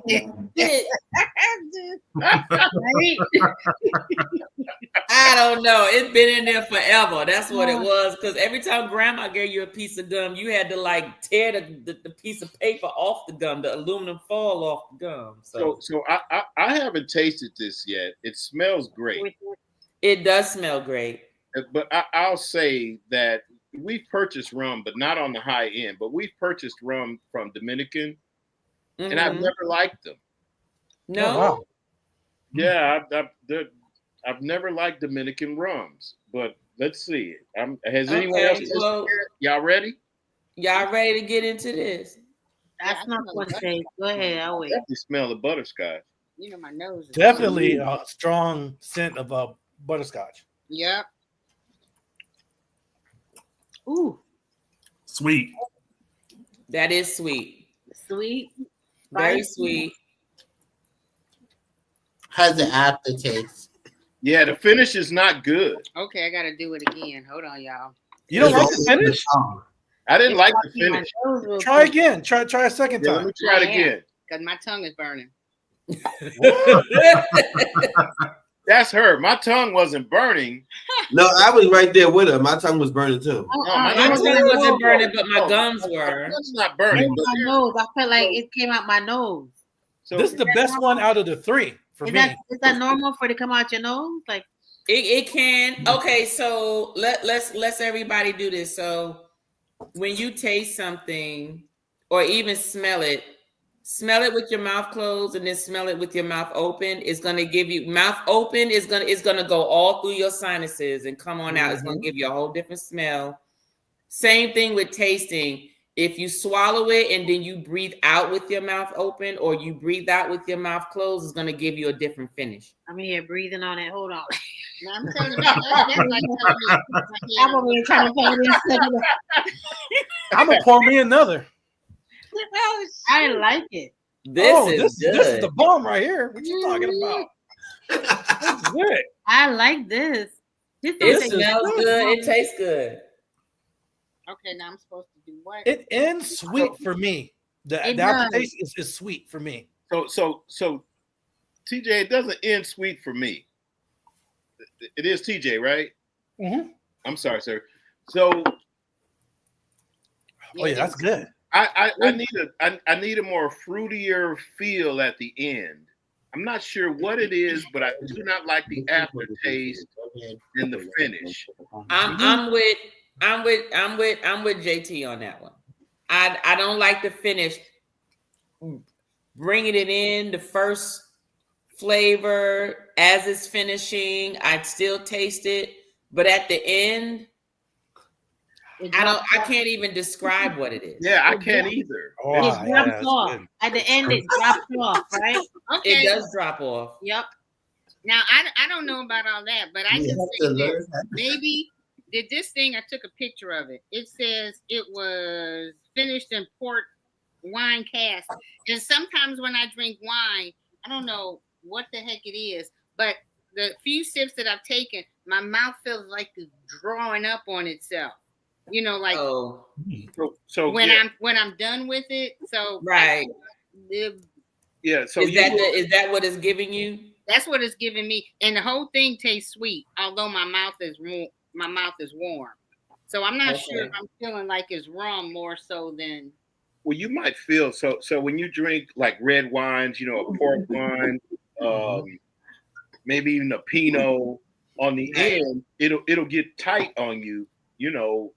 I don't know. It's been in there forever. That's what it was. Because every time grandma gave you a piece of gum, you had to like tear the piece of paper off the gum, the aluminum foil off the gum. So I haven't tasted this yet. It smells great. It does smell great. But I'll say that we've purchased rum, but not on the high end. But we've purchased rum from Dominican, and I've never liked them. No. Oh, wow. Yeah, I've never liked Dominican rums, but let's see. Has anyone else? Y'all ready? Y'all ready to get into this? That's not what say. Go ahead, I'll wait. Definitely smell the butterscotch. You know my nose. Definitely a strong scent of butterscotch. Yep. Ooh, Sweet. That is sweet. sweet. Very sweet. Has an aftertaste. Yeah, the finish is not good. Okay, I gotta do it again. Hold on, y'all. You don't like the finish? I didn't like the finish. Try again. Try a second time. Let me try it again. Because my tongue is burning. That's her. My tongue wasn't burning. No, I was right there with her. My tongue was burning too. My tongue wasn't burning, but my gums were. That's not burning. My nose. I felt like it came out my nose. So This is the best one out of the three for me. Is that normal for it to come out your nose? Like It can. Okay, so let's everybody do this. So when you taste something or even smell it with your mouth closed and then smell it with your mouth open. It's gonna give you mouth open. It's gonna go all through your sinuses and come on out. It's gonna give you a whole different smell. Same thing with tasting. if you swallow it and then you breathe out with your mouth open, or you breathe out with your mouth closed, it's gonna give you a different finish. I'm here breathing on it. Hold on. Now, I'm telling you, that's like telling me. I'm over here trying to find this. I'm gonna pour me another. I like it. This this is the bomb right here. What you talking about? That's good. I like this. It smells good. It tastes good. Okay, now I'm supposed to do what? It ends sweet for me. The aftertaste is sweet for me. So TJ, it doesn't end sweet for me. It is TJ, right? Mm-hmm. I'm sorry, sir. So that's good. I need a more fruitier feel at the end. I'm not sure what it is, but I do not like the aftertaste in the finish. I'm with JT on that one. I don't like the finish. Bringing it in, the first flavor as it's finishing, I'd still taste it, but at the end, I can't even describe what it is. Yeah, I can't either. It drops off. At the end, it drops off, right? Okay. It does drop off. Yep. Now I don't know about all that, but I can say this. Maybe did this thing, I took a picture of it. It says it was finished in port wine cask. And sometimes when I drink wine, I don't know what the heck it is, but the few sips that I've taken, my mouth feels like it's drawing up on itself. You know, like so when I'm done with it. So right. Yeah. So is that what it's giving you? That's what it's giving me, and the whole thing tastes sweet, although my mouth is warm. So I'm not sure if I'm feeling like it's rum more so than. Well, you might feel so when you drink like red wines, you know, a port wine, maybe even a Pinot. On the end, it'll get tight on you, you know,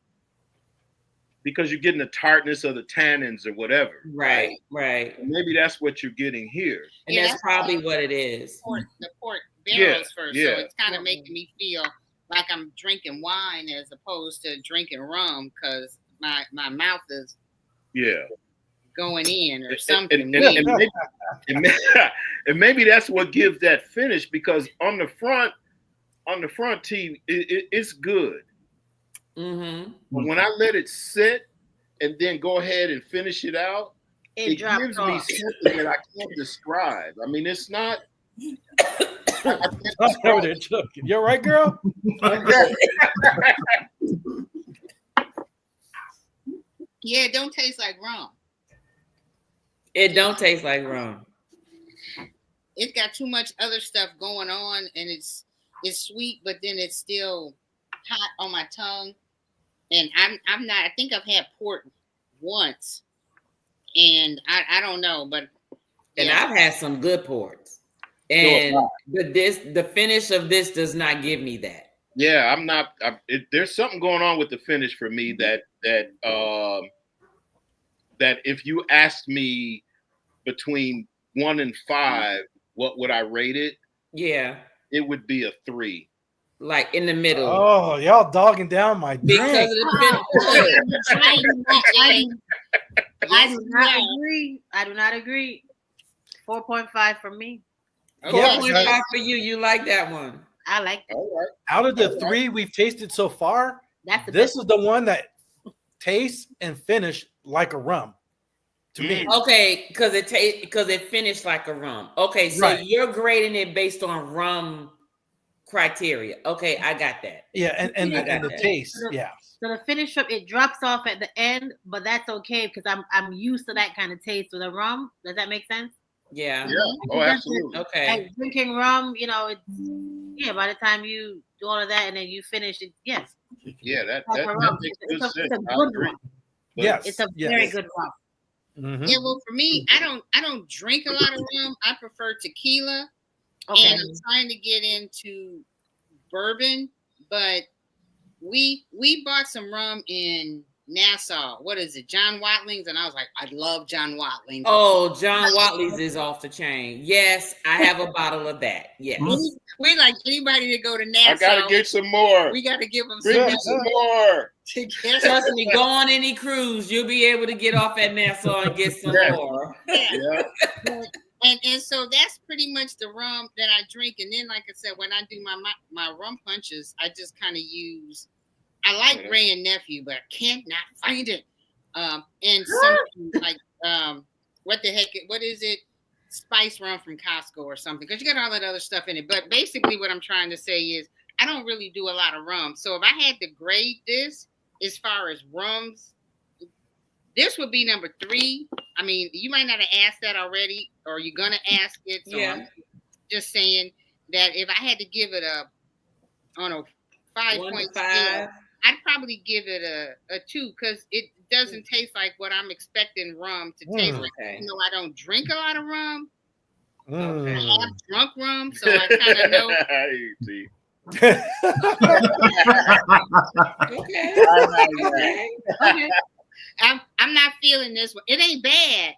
because you're getting the tartness of the tannins or whatever. Right. And maybe that's what you're getting here. And that's probably what it is. The port barrels first, so it's kind of making me feel like I'm drinking wine as opposed to drinking rum because my mouth is going in or something. And maybe that's what gives that finish, because on the front tee, it's good. Mm-hmm. But when I let it sit and then go ahead and finish it out, it gives me something that I can't describe. I mean, it's not. You all right, girl? Yeah, it don't taste like rum. It don't taste like rum. It's got too much other stuff going on, and it's sweet, but then it's still hot on my tongue. And I'm not. I think I've had port once, and I don't know, but and I've had some good ports, and but the finish of this does not give me that. Yeah, I'm not. There's something going on with the finish for me that if you asked me between 1 and 5, what would I rate it? Yeah, it would be a 3. Like in the middle. Oh, y'all dogging down my drink. Because of the I do not agree. I do not agree. 4.5 for me. 4.5 for you. You like that one? I like that. All right. Out of the 3 we've tasted so far, this is the one that tastes and finished like a rum to me. Okay, because it finished like a rum. Okay, so you're grading it based on rum criteria. Okay, I got that. Yeah, and the taste. So the finish up, it drops off at the end, but that's okay because I'm used to that kind of taste with a rum. Does that make sense? Yeah. Oh, absolutely. Okay. Like drinking rum, you know, it's by the time you do all of that and then you finish it, yes. Yeah, that makes good sense. It's a good rum. Yes, it's a very good rum. Mm-hmm. Yeah, well, for me, I don't drink a lot of rum. I prefer tequila. Okay. And I'm trying to get into bourbon, but we bought some rum in Nassau. What is it? John Watling's, and I was like, I love John Watling's. Oh, John Watley's is off the chain. Yes, I have a bottle of that. Yes. We like anybody to go to Nassau. I gotta get some more. We gotta give them Bring me some more. Trust me, go on any cruise, you'll be able to get off at Nassau and get some more. Yeah. And so that's pretty much the rum that I drink. And then, like I said, when I do my rum punches, I just kind of use. I like Ray and Nephew, but I can't not find it. And something like what is it? Spice rum from Costco or something, because you got all that other stuff in it. But basically, what I'm trying to say is I don't really do a lot of rum. So if I had to grade this as far as rums, this would be number 3. I mean, you might not have asked that already, or you're gonna ask it. So I'm just saying that if I had to give it a 5.5, I'd probably give it a 2, because it doesn't taste like what I'm expecting rum to taste like. Even though I don't drink a lot of rum, I have drunk rum, so I kind of know. Okay. I'm not feeling this one. It ain't bad,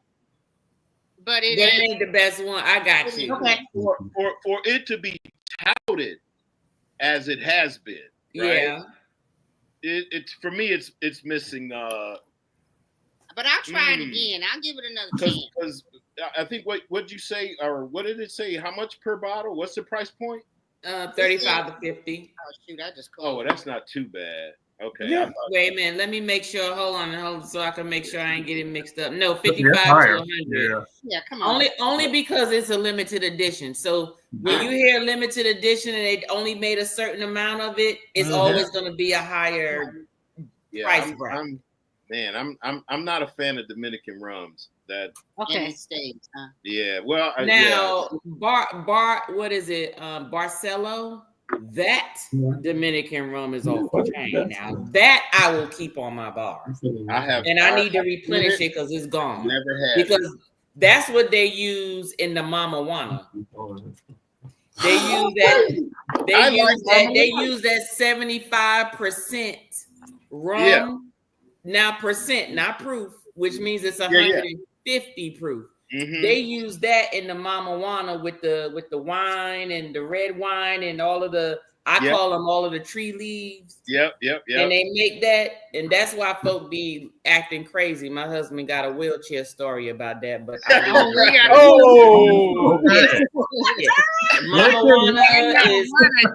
but it ain't the best one. I got you. Okay. For it to be touted as it has been, right? Yeah. It's for me. It's missing. But I'll try it again. I'll give it another chance. Because I think what you say, or what did it say? How much per bottle? What's the price point? 35 to 50. Oh shoot! I just called. Oh, well, that's not too bad. Okay. Yeah. Wait a minute. Let me make sure. Hold on, so I can make sure I ain't getting mixed up. No, 55 to 100. Yeah, come on. Only because it's a limited edition. So when you hear limited edition and they only made a certain amount of it, it's always going to be a higher price bracket. I'm not a fan of Dominican rums. That States, huh? Yeah. Well, what is it? Barcelo. That Dominican rum is off the chain now. That I will keep on my bar. I need to replenish it because it's gone. Never had because that's what they use in the Mama Juana. They use that. They use that 75% rum. Yeah. Now percent, not proof, which means it's 150 proof. They use that in the Mama Juana with the wine and the red wine and all of the call them all of the tree leaves. Yep. And they make that, and that's why folk be acting crazy. My husband got a wheelchair story about that, but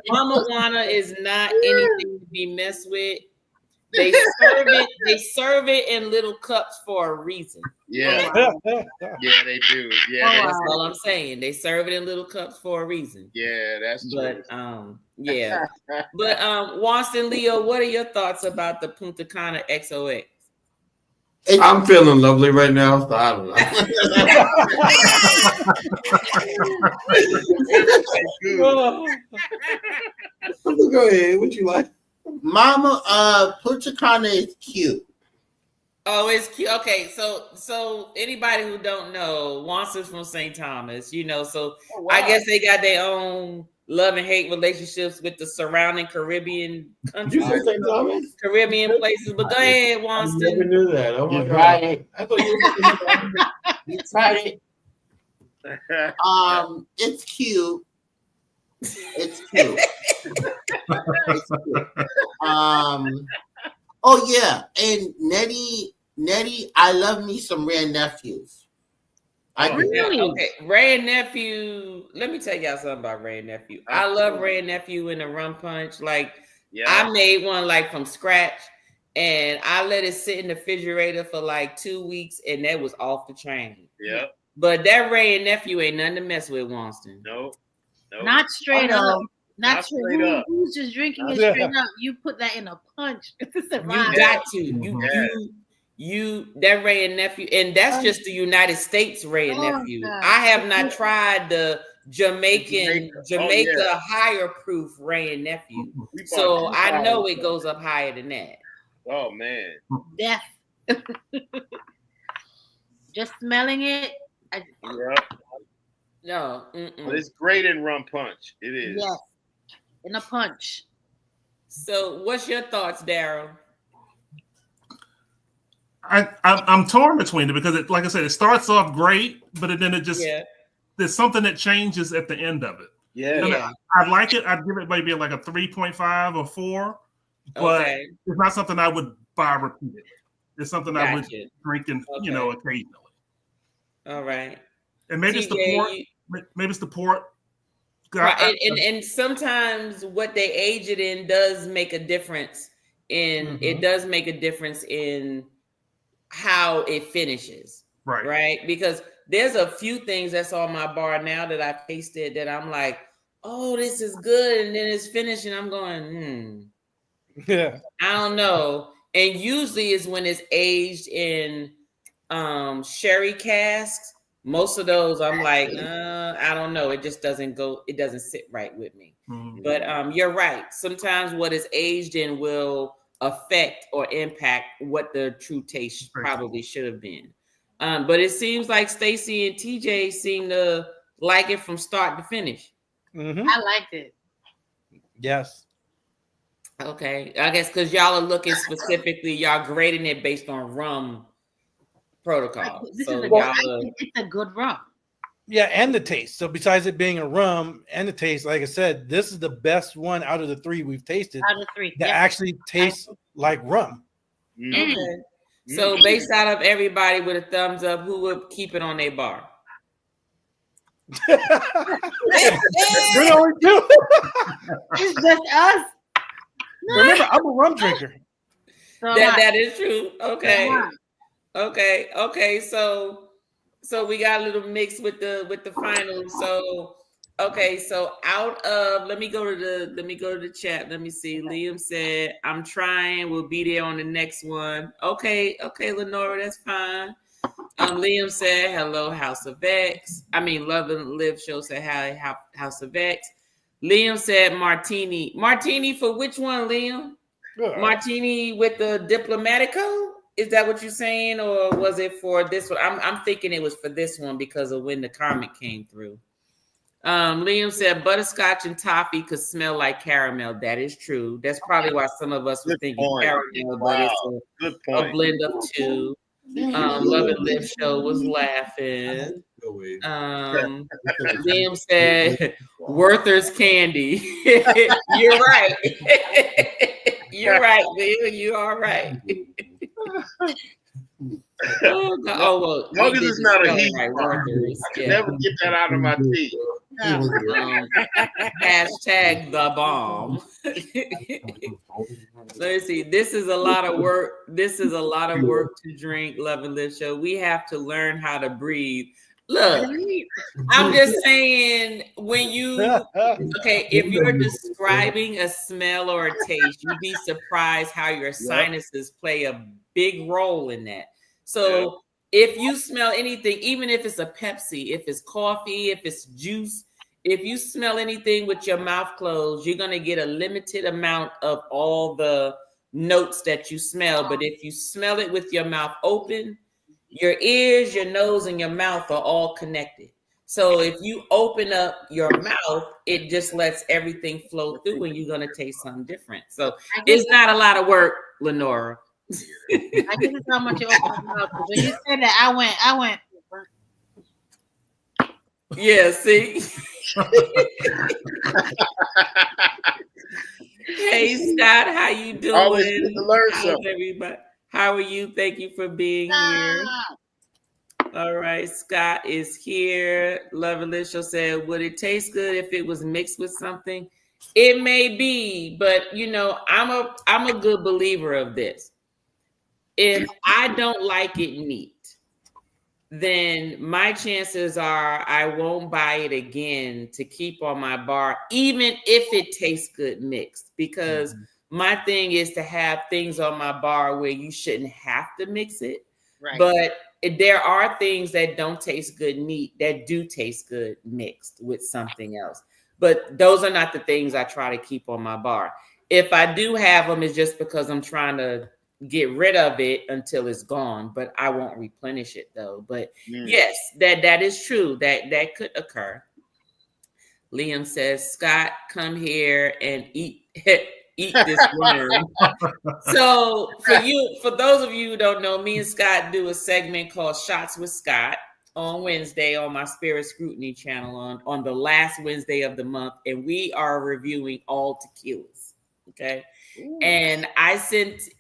Mama Juana is not anything to be messed with. They serve it in little cups for a reason. Yeah. Yeah, they do. Yeah. That's all I'm saying. They serve it in little cups for a reason. Yeah, that's true. But But Wanston, Leo, what are your thoughts about the Punta Cana XOX? I'm feeling lovely right now, so I don't know. Go ahead. What you like? Mama, Punta Cana is cute. Oh, it's cute. Okay, so anybody who don't know, Wanson's from St. Thomas, so I guess they got their own love and hate relationships with the surrounding Caribbean countries, Caribbean places. But go ahead, Wanston. I never knew that. Oh my God. I thought you tried it. It's cute. It's cute. It's cute. Oh yeah, and Nettie, I love me some Ray Nephews. Okay, Ray and Nephew. Let me tell y'all something about Ray and Nephew. I love Ray and Nephew in the rum punch. Like I made one like from scratch, and I let it sit in the refrigerator for like 2 weeks, and that was off the chain. Yeah. But that Ray and Nephew ain't nothing to mess with, Wanston. No. Not straight up. Not straight up. Who's just drinking it straight up? You put that in a punch. You got to. You that Ray and Nephew, and that's just the United States Ray and Nephew. God. I have not tried the Jamaica higher proof Ray and Nephew, so I know it goes up higher than that. Oh man, death. Just smelling it. No, but it's great in rum punch. It is. Yes, in a punch. So, what's your thoughts, Daryl? I'm torn between it because, like I said, it starts off great, but then it just there's something that changes at the end of it. Yeah. I like it. I'd give it maybe like a 3.5 or 4, but it's not something I would buy repeatedly. It's something I would drink and occasionally. All right. And maybe it's the port. Maybe it's the port. Right. And sometimes what they age it in does make a difference it does make a difference in how it finishes. Right. Because there's a few things that's on my bar now that I've tasted that I'm like, oh, this is good. And then it's finished and I'm going, Yeah. I don't know. And usually is when it's aged in sherry casks. Most of those I'm like, I don't know. It just doesn't go, it doesn't sit right with me. But you're right. Sometimes what is aged in will affect or impact what the true taste probably should have been. But it seems like Stacy and TJ seem to like it from start to finish. I liked it. Yes. Okay. I guess because y'all are looking specifically, y'all grading it based on rum protocol. So it's a good rum. Yeah, and the taste. So besides it being a rum and the taste, like I said, this is the best one out of the 3 we've tasted. Out of 3. That actually tastes like rum. Okay. So based out of everybody with a thumbs up, who would keep it on their bar? You're only 2. It's just us. Remember, I'm a rum drinker. So that is true. Okay. Okay. So we got a little mix with the finals. So so out of let me go to the chat. Let me see. Liam said, I'm trying, we'll be there on the next one. Okay, Lenora, that's fine. Liam said, hello, House of X. I mean, Love and Live show said, hi, House of X. Liam said martini. Martini for which one, Liam? Martini with the Diplomatico? Is that what you're saying, or was it for this one? I'm thinking it was for this one because of when the comment came through. Liam said butterscotch and toffee could smell like caramel. That is true. That's probably why some of us were thinking caramel, but it's a blend of 2. Love and Live show was laughing. Liam said Werther's candy. You're right. You're right, Liam. You are right. Long as it's not a heat, I can never get that out of my teeth. Hashtag the bomb. Let's see. This is a lot of work. This is a lot of work to drink. Love and Live show. We have to learn how to breathe. Look, I'm just saying when if you're describing a smell or a taste, you'd be surprised how your sinuses play a big role in that. So if you smell anything, even if it's a Pepsi, if it's coffee, if it's juice, if you smell anything with your mouth closed, you're going to get a limited amount of all the notes that you smell. But if you smell it with your mouth open, your ears, your nose, and your mouth are all connected. So if you open up your mouth, it just lets everything flow through and you're going to taste something different. So it's not a lot of work, Lenora. I guess it's how much you open your mouth. When you said that, I went. Yeah, see? Hey, Scott, how you doing? Always good to learn something. Everybody? How are you? Thank you for being here. All right, Scott is here. Love and Live show said, would it taste good if it was mixed with something? It may be, but I'm a good believer of this. If I don't like it neat, then my chances are I won't buy it again to keep on my bar, even if it tastes good mixed, because my thing is to have things on my bar where you shouldn't have to mix it. Right. But there are things that don't taste good neat that do taste good mixed with something else. But those are not the things I try to keep on my bar. If I do have them, it's just because I'm trying to get rid of it until it's gone, but I won't replenish it though. But yes, that is true. That could occur. Liam says, Scott, come here and eat eat this worm. So for those of you who don't know, me and Scott do a segment called Shots with Scott on Wednesday on my Spirit Scrutiny channel on the last Wednesday of the month, and we are reviewing all tequilas. Okay. Ooh. And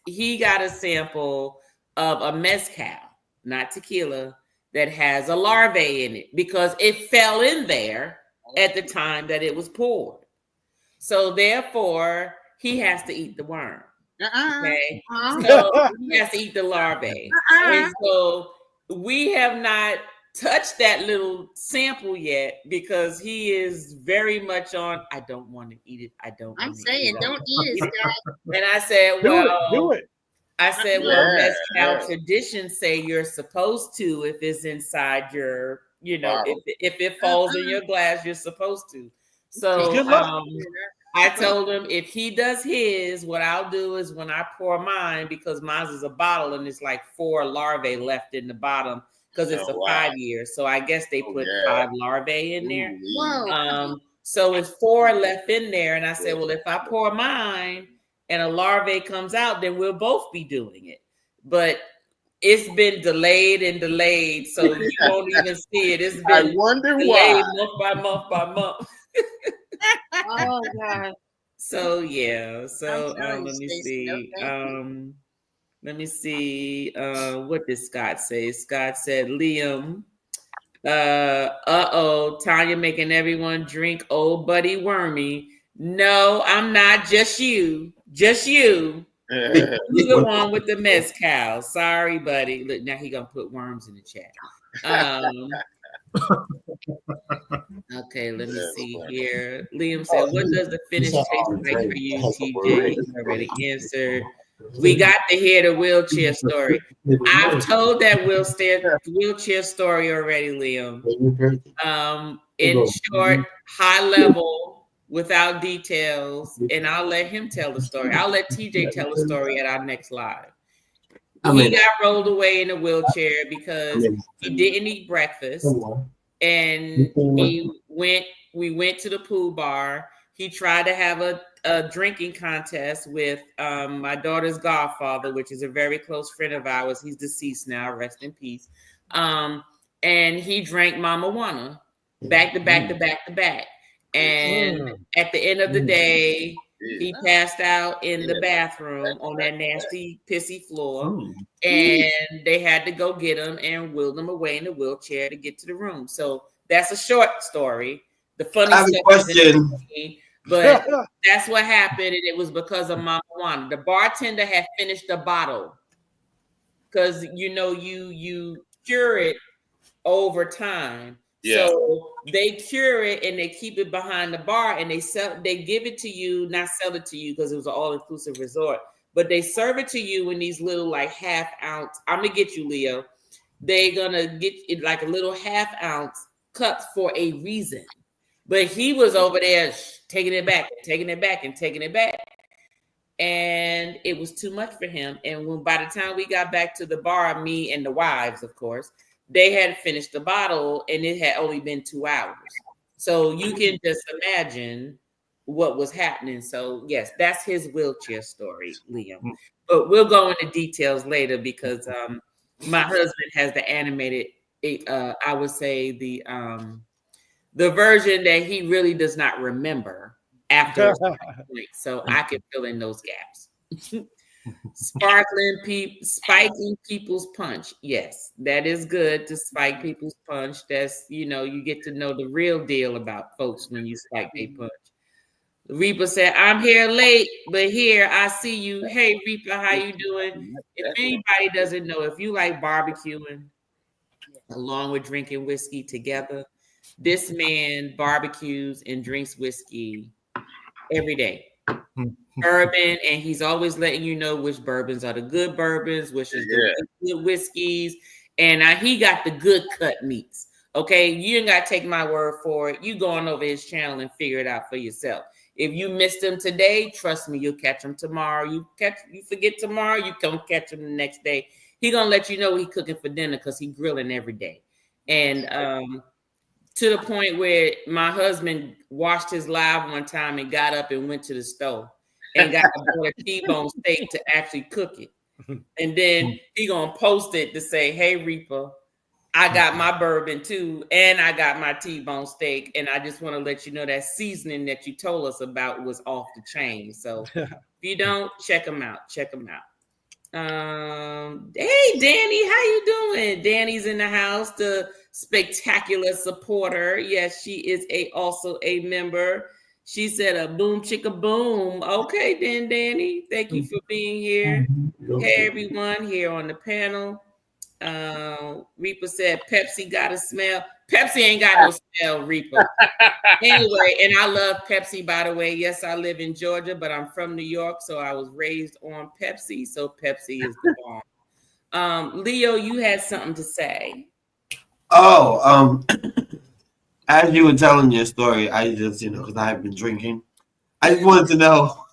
he got a sample of a mezcal, not tequila, that has a larvae in it because it fell in there at the time that it was poured. So therefore, he has to eat the worm. Okay. So he has to eat the larvae. And so we have not touched that little sample yet because he is very much on, I don't want to eat it. I'm saying, don't eat it, Scott. And I said, well, do it. I said, well, mezcal traditions say you're supposed to if it's inside your, if it falls in your glass, you're supposed to. So I told him if he does his, what I'll do is when I pour mine, because mine is a bottle and it's like 4 larvae left in the bottom because it's 5 years. So I guess they put 5 larvae in there. So it's 4 left in there. And I said, well, if I pour mine and a larvae comes out, then we'll both be doing it. But it's been delayed, so you won't even see it. It's been I wonder delayed why. month by month. Oh God. So yeah. So let me see. Let me see. What did Scott say? Scott said, Liam. Tanya making everyone drink old buddy wormy. No, I'm not. Just you. You the one with the mezcal. Sorry, buddy. Look, now he gonna put worms in the chat. Okay, let me see here. Liam said, what does the finish taste like for you, TJ? You already answered. We got to hear the wheelchair story. I've told that wheelchair story already, Liam. In short, high level, without details, and I'll let him tell the story. I'll let TJ tell the story at our next live. He got rolled away in a wheelchair because he didn't eat breakfast, and we went to the pool bar. He tried to have a drinking contest with my daughter's godfather, which is a very close friend of ours. He's deceased now, rest in peace. And he drank Mama Juana back to back. And at the end of the day, he passed out in the bathroom on that nasty, pissy floor. And they had to go get him and wheel him away in a wheelchair to get to the room. So that's a short story. The funny stuff, but that's what happened, and it was because of Mama Juana. The bartender had finished the bottle because you cure it over time. Yeah. So they cure it and they keep it behind the bar, and they give it to you, not sell it to you because it was an all-inclusive resort, but they serve it to you in these little like half-ounce. I'm gonna get you, Leo. They're gonna get it like a little half-ounce cups for a reason. But he was over there taking it back. And it was too much for him. And by the time we got back to the bar, me and the wives, of course, they had finished the bottle and it had only been 2 hours. So you can just imagine what was happening. So yes, that's his wheelchair story, Liam. But we'll go into details later because my husband has the animated, I would say the version that he really does not remember after. So I can fill in those gaps. Spiking people's punch. Yes, that is good to spike people's punch. That's, you get to know the real deal about folks when you spike their punch. Reaper said, I'm here late, but here I see you. Hey, Reaper, how you doing? If anybody doesn't know, if you like barbecuing along with drinking whiskey together, this man barbecues and drinks whiskey every day. Bourbon, and he's always letting you know which bourbons are the good bourbons, which is the good whiskeys, and he got the good cut meats. Okay, you ain't got to take my word for it. You go on over his channel and figure it out for yourself. If you missed him today, trust me, you'll catch him tomorrow. You forget tomorrow, you come catch him the next day. He gonna let you know what he cooking for dinner because he grilling every day. And to the point where my husband watched his live one time and got up and went to the stove. and got a T-bone steak to actually cook it. And then he gonna post it to say, "Hey Reaper, I got my bourbon too, and I got my T-bone steak, and I just want to let you know that seasoning that you told us about was off the chain. So if you don't, check them out. Check them out." Hey Danny, how you doing? Danny's in the house, the spectacular supporter. Yes, she is also a member. She said a boom chicka boom. Okay, then Danny, thank you for being here. Hey everyone here on the panel. Reaper said Pepsi got a smell. Pepsi ain't got no smell, Reaper. Anyway, and I love Pepsi, by the way. Yes, I live in Georgia, but I'm from New York, so I was raised on Pepsi. So Pepsi is the bomb. Leo, you had something to say. Oh, as you were telling your story, I just, because I've been drinking, I just wanted to know,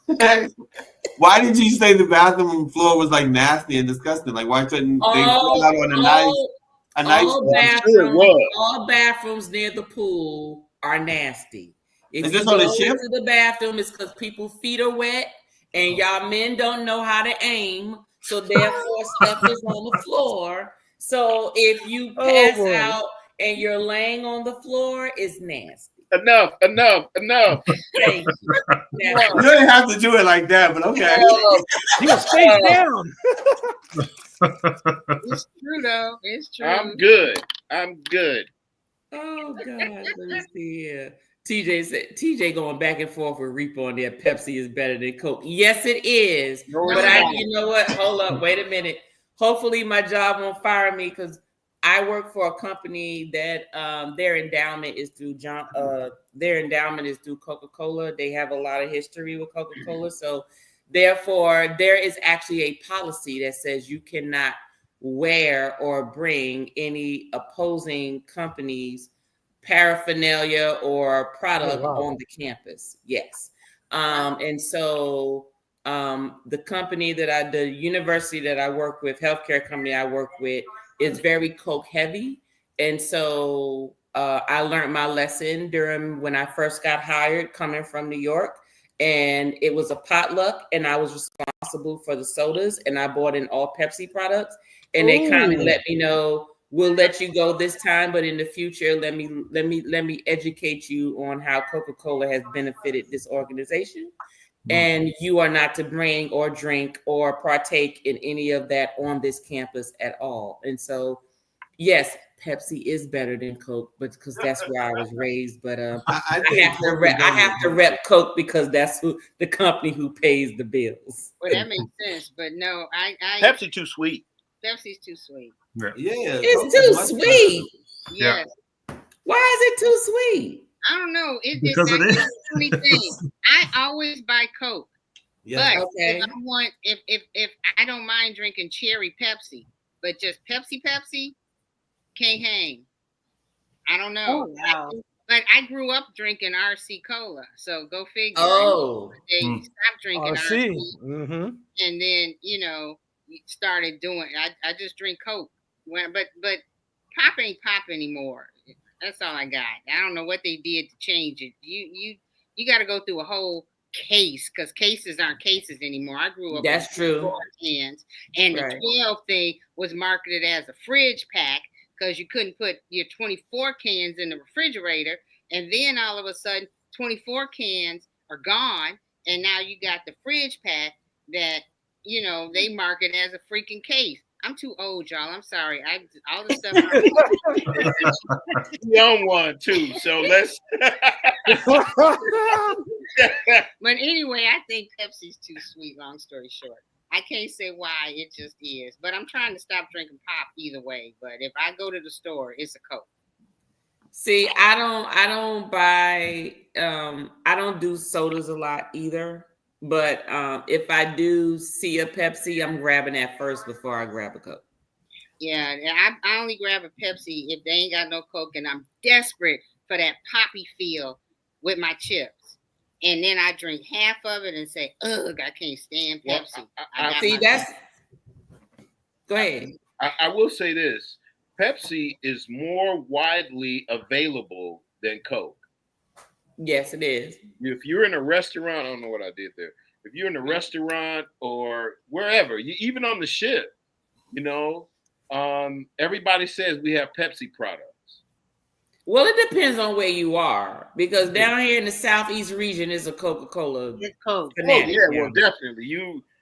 why did you say the bathroom floor was like nasty and disgusting? Like, why couldn't they put it out on a nice all bathrooms near the pool are nasty. If you on go the ship? into the bathroom, it's because people's feet are wet and y'all men don't know how to aim. So therefore, stuff is on the floor. So if you pass out and you're laying on the floor, it's nasty. Enough. Thank you. You don't have to do it like that, but okay. He was face down. It's true though. It's true. I'm good. Oh God, let me see here. TJ going back and forth with Reaper on there. Pepsi is better than Coke. Yes, it is. No, but you know what? Hold up, wait a minute. Hopefully my job won't fire me because I work for a company that their endowment is through Coca-Cola. They have a lot of history with Coca-Cola. So therefore, there is actually a policy that says you cannot wear or bring any opposing companies' paraphernalia or product on the campus. Yes. And so the university that I work with, healthcare company I work with, is very Coke heavy. And so I learned my lesson during when I first got hired coming from New York. And it was a potluck and I was responsible for the sodas and I bought in all Pepsi products. And they kind of let me know, we'll let you go this time, but in the future, let me educate you on how Coca-Cola has benefited this organization. And you are not to bring or drink or partake in any of that on this campus at all. And so, yes, Pepsi is better than Coke, but because that's where I was raised. But I have to rep Coke because that's the company who pays the bills. Well, that makes sense. But no, I Pepsi too sweet. Pepsi's too sweet. Yeah, it's too sweet. Yes. Why is it too sweet? I don't know. Because it is. Funny thing. I always buy Coke. Yeah. But if I don't mind drinking cherry Pepsi, but just Pepsi can't hang. I don't know. Oh, wow. But I grew up drinking RC Cola, so go figure. Oh, they stopped drinking RC, and then started doing. I just drink Coke. But pop ain't pop anymore. That's all I got. I don't know what they did to change it. You got to go through a whole case because cases aren't cases anymore. I grew up. That's true. Cans, and the 12 thing was marketed as a fridge pack because you couldn't put your 24 cans in the refrigerator, and then all of a sudden 24 cans are gone, and now you got the fridge pack that they market as a freaking case. I'm too old, y'all. I'm sorry. All the stuff. Young one too. So let's. But anyway, I think Pepsi's too sweet. Long story short, I can't say why. It just is. But I'm trying to stop drinking pop either way. But if I go to the store, it's a Coke. See, I don't buy. I don't do sodas a lot either. But if I do see a Pepsi, I'm grabbing that first before I grab a Coke. Yeah, I only grab a Pepsi if they ain't got no Coke, and I'm desperate for that poppy feel with my chips. And then I drink half of it and say, ugh, I can't stand Pepsi. Go ahead. I will say this. Pepsi is more widely available than Coke. Yes, it is. If you're in a restaurant, I don't know what I did there. if you're in a restaurant or wherever, even on the ship, you know, everybody says we have Pepsi products. Well, it depends on where you are, because down here in the Southeast region is a Coca-Cola. It's Coke. fanatic. Oh yeah, well definitely.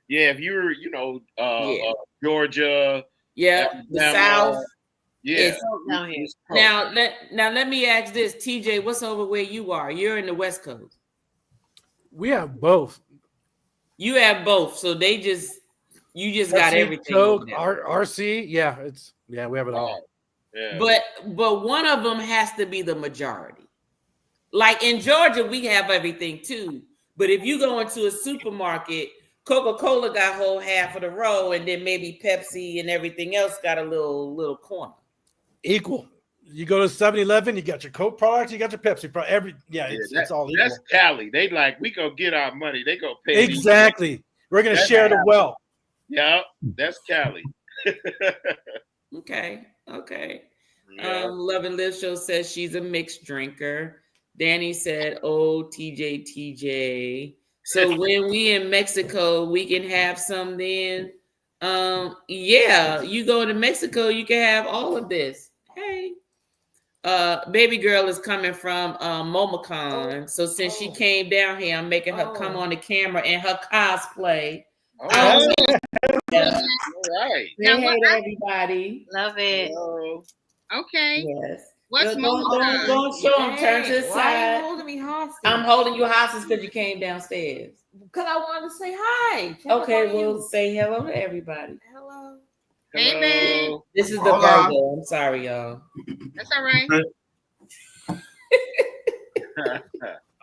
If you're, Georgia, Yeah, the Alabama, South. yeah. Down here. Now let me ask this, TJ, what's over where you are? You're in the West Coast. We have both. You have both, so you just got Pepsi, everything. Coke, RC, yeah, we have it all. Yeah. But one of them has to be the majority. Like in Georgia, we have everything too. But if you go into a supermarket, Coca-Cola got whole half of the row, and then maybe Pepsi and everything else got a little corner. Equal. You go to 7-Eleven, you got your Coke products, you got your Pepsi products. It's all equal. That's Cali. They like, we go get our money. They go pay. Exactly. We're gonna share the wealth. Yeah, that's Cali. Okay. Yeah. Love and Live Show says she's a mixed drinker. Danny said, "Oh, TJ. So when we in Mexico, we can have some then." Yeah, you go to Mexico, you can have all of this. Hey, baby girl is coming from MomoCon. So since she came down here, I'm making her come on the camera in her cosplay. Oh, Yeah. all right. Say hey to everybody. Love it. Hello. Okay. Yes. What's Don't show them. Turn to the Why are side. you holding me hostage? I'm holding you hostage because you came downstairs. Because I wanted to say hi. Okay, we'll say hello to everybody. Hello. Hey, babe. This is the Hola. Virgo. I'm sorry, y'all. That's all right.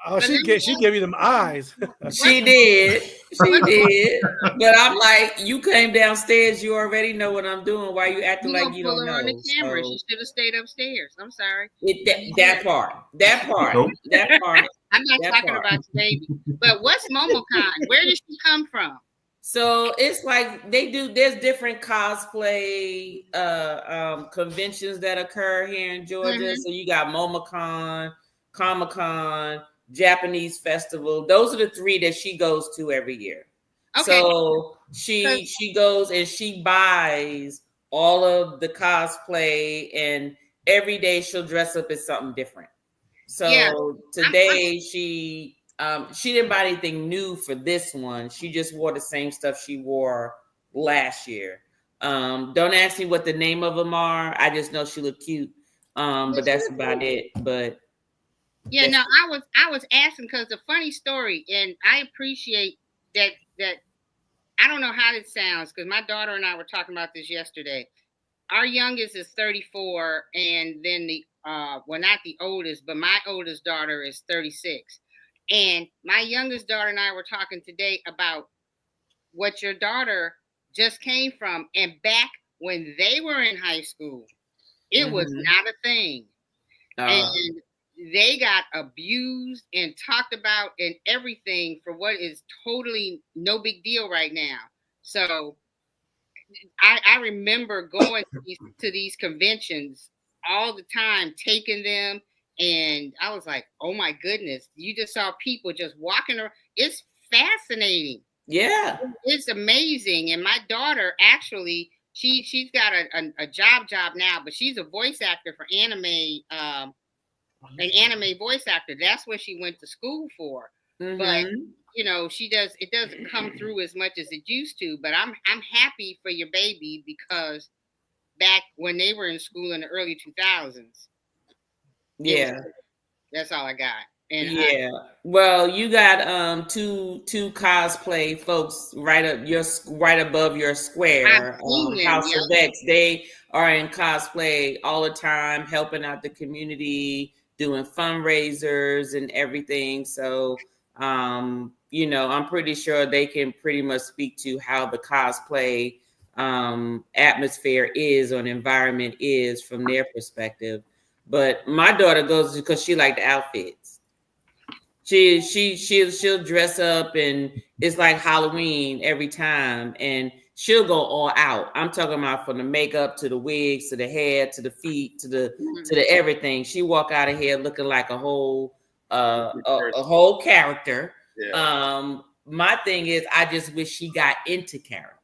Oh, she gave you them eyes. She did. But I'm like, you came downstairs. You already know what I'm doing. Why you acting like you don't know? On the camera. So, She should have stayed upstairs. I'm sorry. that part. Nope. That part. I'm not That talking part. about you, baby. But what's MomoCon? Where did she come from? So it's like there's different cosplay conventions that occur here in Georgia. Mhm. So you got MomoCon, Comic-Con, Japanese Festival. Those are the three that she goes to every year. Okay. So she goes and she buys all of the cosplay, and every day she'll dress up as something different. So Yeah. today she didn't buy anything new for this one. She just wore the same stuff she wore last year. Don't ask me what the name of them are. I just know she looked cute. But that's about it. But Yeah, no, I was asking because the funny story, and I appreciate that I don't know how this sounds because my daughter and I were talking about this yesterday. Our youngest is 34, and then not the oldest, but my oldest daughter is 36. And my youngest daughter and I were talking today about what your daughter just came from, and back when they were in high school, it was not a thing. And they got abused and talked about and everything for what is totally no big deal right now. So I remember going to these conventions all the time, taking them, and I was like, oh my goodness, you just saw people just walking around. It's fascinating. yeah. It's amazing. And my daughter actually, she's got a job now, but she's a voice actor for anime, an anime voice actor. That's what she went to school for. But it doesn't come through as much as it used to. But I'm happy for your baby because back when they were in school in the early 2000s. Yeah. That's all I got. And well, you got two cosplay folks right above your square. House of X. They are in cosplay all the time, helping out the community, doing fundraisers and everything. So I'm pretty sure they can pretty much speak to how the cosplay atmosphere is or environment is from their perspective. But my daughter goes because she liked the outfits. She'll dress up, and it's like Halloween every time, and she'll go all out. I'm talking about from the makeup to the wigs to the hair to the feet to the everything. She walk out of here looking like a whole character. Yeah. my thing is, I just wish she got into character.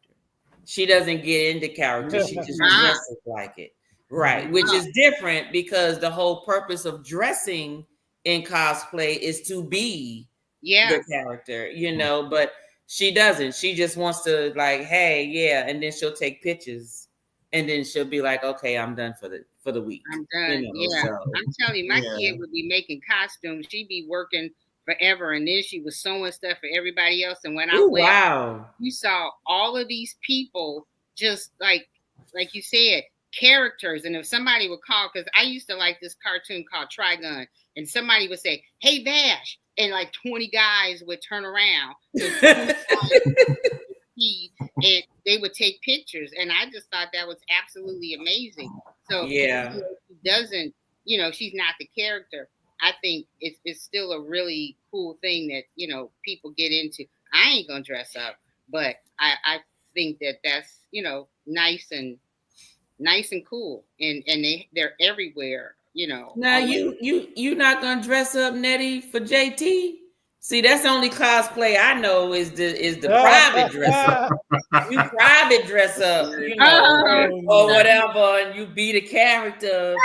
She doesn't get into character. She just dresses like it. Right. Which is different because the whole purpose of dressing in cosplay is to be the character, you know, but she doesn't. She just wants to like, hey, yeah, and then she'll take pictures and then she'll be like, okay, I'm done for the week. I'm done. You know, so. I'm telling you, my kid would be making costumes. She'd be working forever, and then she was sewing stuff for everybody else. And when I went, you saw all of these people just like you said, characters. And if somebody would call, because I used to like this cartoon called Trigun, and somebody would say, "Hey Vash," and like 20 guys would turn around and they would take pictures, and I just thought that was absolutely amazing. So she doesn't, you know, she's not the character. I think it's still a really cool thing that, you know, people get into. I ain't gonna dress up, but I think that's, you know, nice and cool, and they're everywhere, you know. Now you not gonna dress up, Nettie, for JT? See, that's the only cosplay I know is the private dress up. You private dress up, you know, or whatever, and you be the character.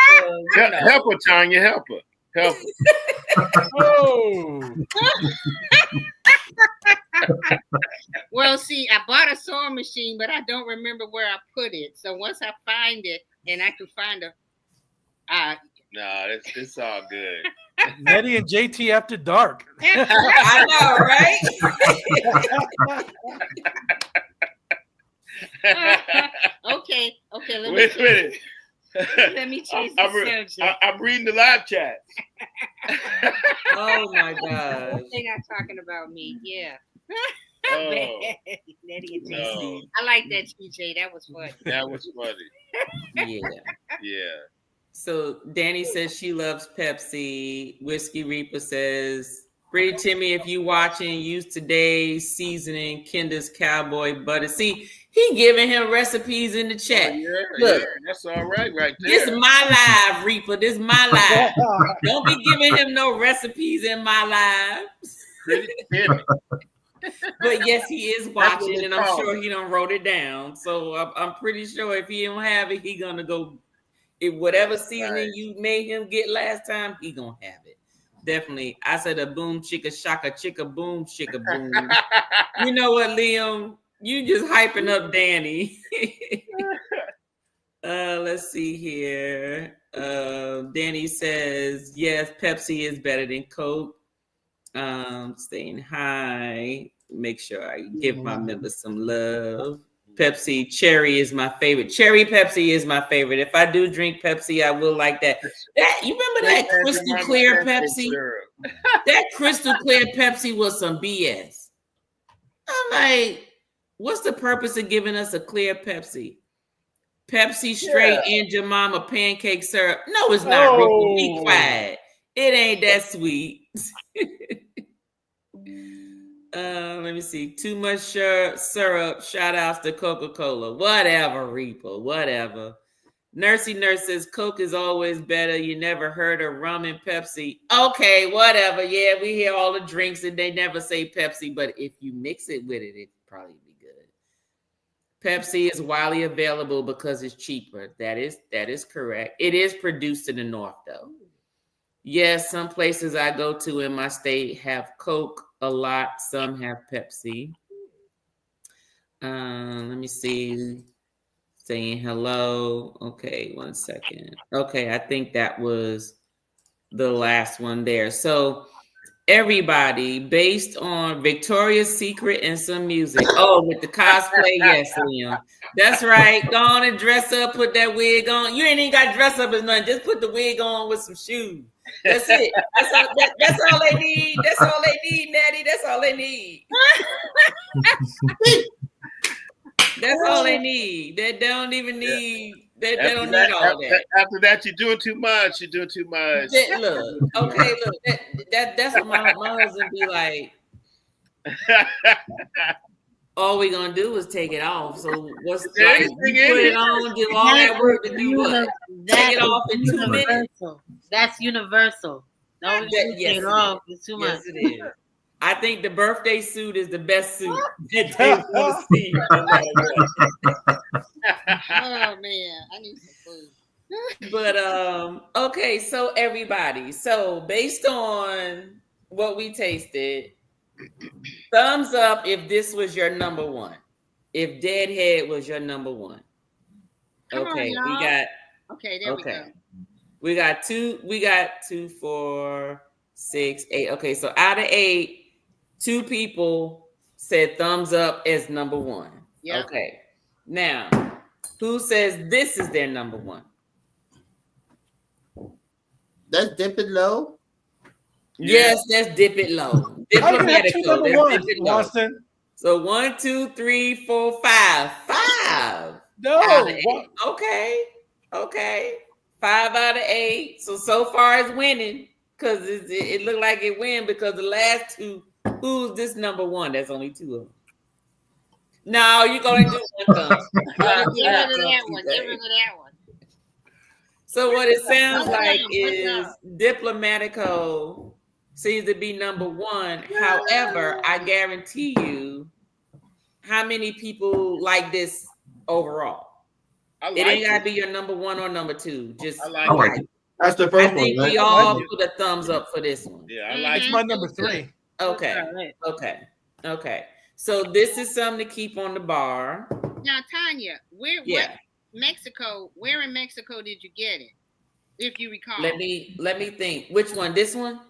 Help her, Tanya. Help her. Help her. Well, see, I bought a sewing machine, but I don't remember where I put it. So once I find it, and I can find no, it's all good. Nettie and JT after dark. I know, right? Okay. Let me change the subject. I'm reading the live chat. Oh my God! I think I'm talking about me. Yeah. Nettie and JT. I like that, TJ. That was funny. That was funny. Yeah. So Danny says she loves Pepsi. Whiskey Reaper says, Pretty Timmy, if you watching, use today's seasoning, Kenda's Cowboy Butter. See, he giving him recipes in the chat. Look, that's all right there. This is my live, Reaper. This is my live. Don't be giving him no recipes in my live. Pretty Timmy. But yes, he is watching, and I'm sure he done wrote it down. So I'm pretty sure if he don't have it, he gonna go. If whatever seasoning you made him get last time, he gonna have it. Definitely. I said a boom chicka shaka chicka boom chicka boom. You know what, Liam? You just hyping up Danny. Let's see here. Danny says, yes, Pepsi is better than Coke. Saying hi. Make sure I give my members some love. Pepsi cherry is my favorite. Cherry Pepsi is my favorite. If I do drink Pepsi, I will like that. You remember that crystal clear Pepsi? That crystal clear Pepsi was some BS. I'm like, what's the purpose of giving us a clear Pepsi? Pepsi straight and Jemima pancake syrup. No, it's not. Ricky. Be quiet. It ain't that sweet. Let me see. Too much syrup. Shout outs to Coca-Cola. Whatever, Reaper. Whatever. Nursey Nurse says Coke is always better. You never heard of rum and Pepsi. Okay, whatever. Yeah, we hear all the drinks and they never say Pepsi, but if you mix it with it, it'd probably be good. Pepsi is widely available because it's cheaper. That is correct. It is produced in the North, though. Yes, some places I go to in my state have Coke a lot. Some have Pepsi. Let me see. Saying hello. Okay, 1 second. Okay, I think that was the last one there. So everybody, based on Victoria's Secret and some music. Oh, with the cosplay, yes, Liam. That's right. Go on and dress up, put that wig on. You ain't even got to dress up as nothing. Just put the wig on with some shoes. That's it. That's all they need. That's all they need, Natty. That's all they need. That's all they need. They don't even need. They don't need all that. After that, you're doing too much. You're doing too much. Look, okay, look. That's what my husband be like. All we gonna do is take it off. So what's you put it on, do all that work to do what? Take it off in 2 minutes. That's universal. No, take it off. It's too much. Yes, it is. I think the birthday suit is the best suit that they want to see. No matter what. Oh man, I need some food. But okay, so everybody, so based on what we tasted, thumbs up if this was your number one. If Deadhead was your number one. Come on, Okay, y'all. we got Okay, there we go. We got 2, 4, 6, 8. Okay, so out of 8, 2 people said thumbs up as number one. Yep. Okay. Now, who says this is their number one? That's Dip It Low. Yes, that's Dip It Low. How you gonna have two Diplomatico. number That's ones, Dip It Low. Watson? So 1, 2, 3, 4, 5. 5. No. Out of 8. Okay. Okay. 5 out of 8. So far it's winning because it looked like it win because the last 2. Who's this number one? That's only 2 of them. No, you're gonna do one thumb. Get rid of that one. Get rid of that one. So what it sounds like is Diplomatico seems to be number one. However, I guarantee you, how many people like this overall? It ain't gotta be your number one or number 2. Just I like it. That's the first I think one. we all put a thumbs up for this one. Yeah, I like It's my number 3. Okay. So this is something to keep on the bar. Now, Tanya, where Mexico? Where in Mexico did you get it? If you recall. Let me think. Which one? This one?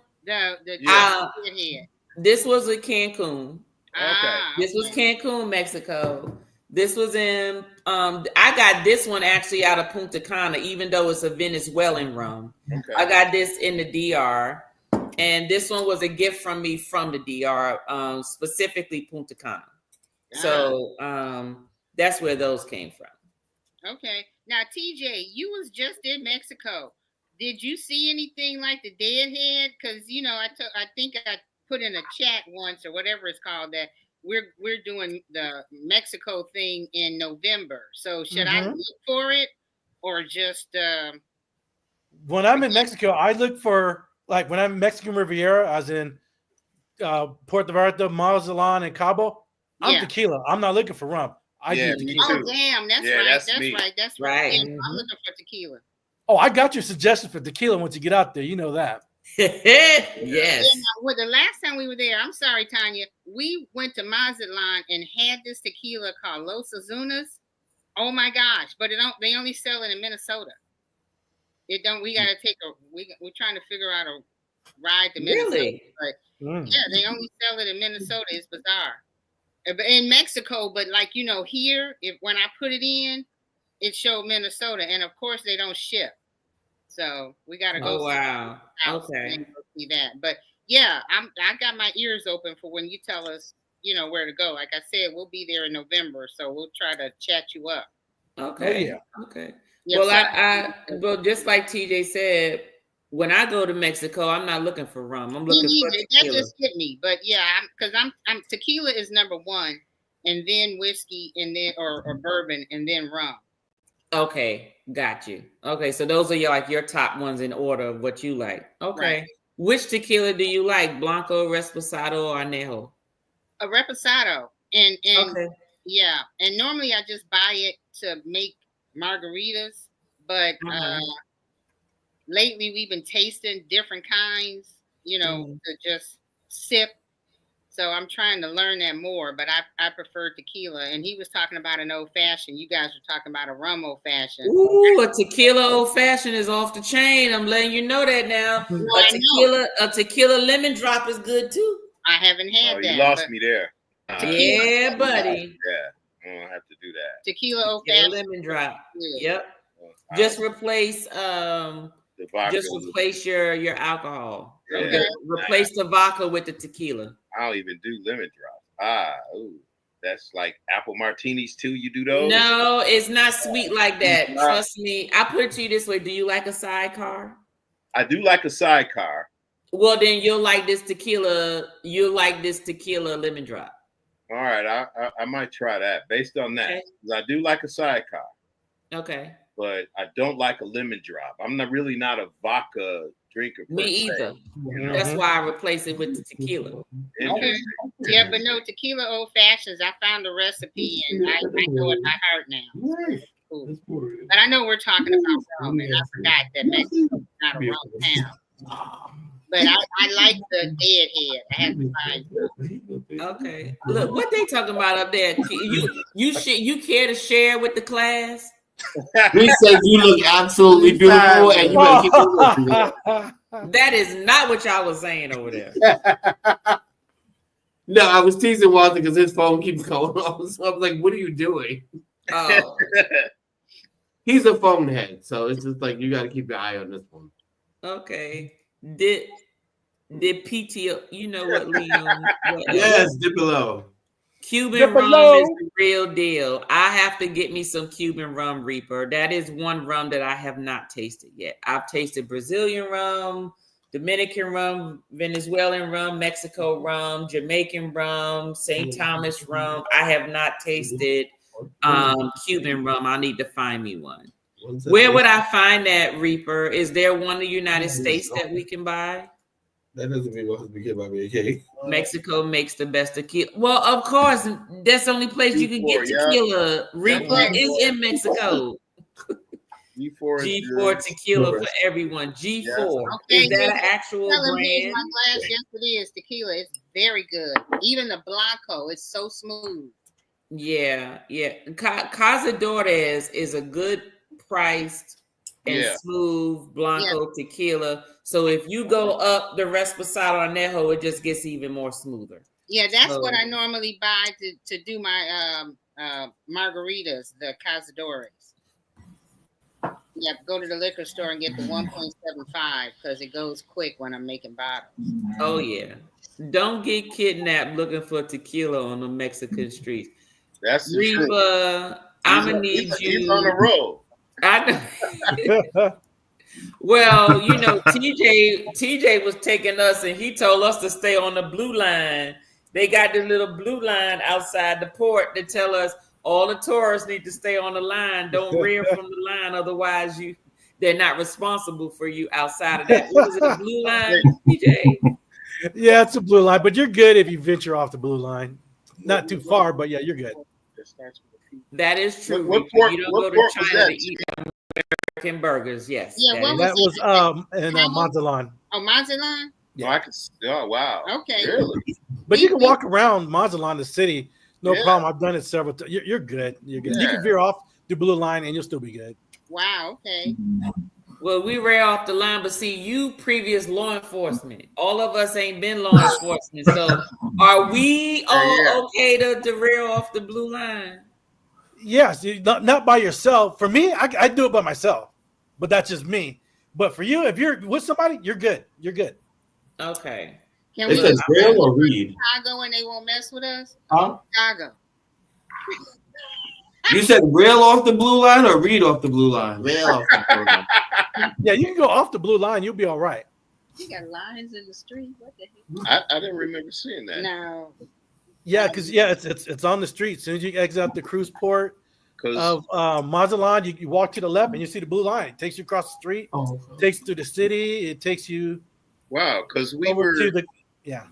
This was in Cancun. Okay. This was Cancun, Mexico. This was in I got this one actually out of Punta Cana, even though it's a Venezuelan rum. Okay. I got this in the DR. And this one was a gift from me from the DR, specifically Punta Cana. So that's where those came from. Okay. Now, TJ, you was just in Mexico. Did you see anything like the Deadhead? Because I think I put in a chat once or whatever it's called that we're doing the Mexico thing in November. So should I look for it or just? When I'm in Mexico, I look for. Like when I'm in Mexican Riviera, I was in Puerto Vallarta, Mazatlan, and Cabo. I'm tequila. I'm not looking for rum. I do tequila. Oh, damn. That's right. That's right. Yeah, I'm looking for tequila. Oh, I got your suggestion for tequila once you get out there. You know that. Yes. Yeah, well, the last time we were there, I'm sorry, Tanya, we went to Mazatlan and had this tequila called Los Azunas. Oh my gosh. But they only sell it in Minnesota. We gotta we're trying to figure out a ride to Minnesota. Really? But yeah, they only sell it in Minnesota. It's bizarre. In Mexico, but here, when I put it in, it showed Minnesota, and of course they don't ship. So we gotta go. Oh wow. Okay. And go see that. But yeah, I got my ears open for when you tell us, where to go. Like I said, we'll be there in November, so we'll try to chat you up. Okay. Oh, yeah. Okay. Yeah, Well, just like TJ said, when I go to Mexico, I'm not looking for rum. I'm looking for tequila. That just hit me. But yeah, because I'm tequila is number one, and then whiskey, and then or bourbon, and then rum. Okay, got you. Okay, so those are your top ones in order of what you like. Okay. Right. Which tequila do you like? Blanco, Reposado, or Añejo? A Reposado. And okay. Yeah, and normally I just buy it to make margaritas, but lately we've been tasting different kinds, to just sip. So I'm trying to learn that more, but I prefer tequila. And he was talking about an old fashioned. You guys were talking about a rum old fashioned. Ooh, a tequila old fashioned is off the chain. I'm letting you know that now. A tequila lemon drop is good too. I haven't had that. You lost me there. Yeah, buddy. Yeah, I'm gonna have to do that. Tequila old fashioned lemon drop. Yeah. Yep. Just replace your alcohol. Yeah. Replace the vodka with the tequila. I don't even do lemon drop. That's like apple martinis too. You do those? No, it's not sweet like that. Trust me. I put it to you this way. Do you like a sidecar? I do like a sidecar. Well, then you'll like this tequila. You'll like this tequila lemon drop. All right, I might try that based on that. Okay. I do like a sidecar. Okay. But I don't like a lemon drop. I'm not a vodka drinker. Me either. You That's why I replace it with the tequila. Okay. Yeah, but no tequila old fashions. I found the recipe and I know it by heart now. Cool. But I know we're talking about rum, and I forgot that Mexico's not a rum town. But I like the Deadhead. I have to find some. Okay. Look, what they talking about up there? You care to share with the class? He says you look absolutely beautiful and you better keep it moving. That is not what y'all was saying over there. No, I was teasing Walter because his phone keeps going off. So I was like, what are you doing? Oh. He's a phone head, so it's just like you got to keep your eye on this one. Okay. Did PTO, you know what, Liam? Yes, Diplo. Cuban rum is the real deal. I have to get me some Cuban rum Reaper. That is one rum that I have not tasted yet. I've tasted Brazilian rum, Dominican rum, Venezuelan rum, Mexico rum, Jamaican rum, St. Thomas rum. I have not tasted Cuban rum. I need to find me one. Where would I find that, Reaper? Is there one in the United States that we can buy? That doesn't mean what we get by me, okay? Mexico makes the best tequila. Well, of course, that's the only place you can get tequila. Reaper is in Mexico. G4 tequila for everyone. G4. Okay, is that an actual brand? My glass. Yes, it is tequila. It's very good. Even the Blanco, it's so smooth. Yeah. Cazadores is a good priced and smooth Blanco tequila. So if you go up the Reposado Anejo, it just gets even more smoother. Yeah, that's what I normally buy to do my margaritas, the Cazadores. Yeah, go to the liquor store and get the 1.75 because it goes quick when I'm making bottles. Oh yeah. Don't get kidnapped looking for tequila on the Mexican streets. That's Reaper, I'm gonna need you. He's on the road. I know. Well, you know, TJ was taking us and he told us to stay on the blue line. They got the little blue line outside the port to tell us all the tourists need to stay on the line. Don't rear from the line, otherwise they're not responsible for you outside of that. What is it, the blue line, TJ? Yeah, it's a blue line, but you're good if you venture off the blue line. Not too far, but yeah, you're good. That is true. What port, you don't what go port to was China that? to eat American burgers. Yes. Yeah, that was in Mazatlan. Oh, Mazatlan? Yeah. Oh, wow. Okay. Really? But you can walk around Mazatlan, the city, no problem. I've done it several times. You're good. You're good. You can veer off the blue line and you'll still be good. Wow. Okay. Well, we rear off the line, but see, you previous law enforcement. All of us ain't been law enforcement. So are we all okay to rear off the blue line? Yes, not by yourself. For me, I do it by myself, but that's just me. But for you, if you're with somebody, you're good. You're good. Okay. Can it says rail or read? Chicago and they won't mess with us? Huh? Chicago. You said rail off the blue line or read off the blue line? Rail off the blue line. Yeah, you can go off the blue line. You'll be all right. You got lines in the street. What the heck? I didn't remember seeing that. No. Yeah, because it's on the street. As soon as you exit out the cruise port of Mazatlan, you walk to the left and you see the blue line. It takes you across the street. Takes you through the city. It takes you. Wow, because we over were to the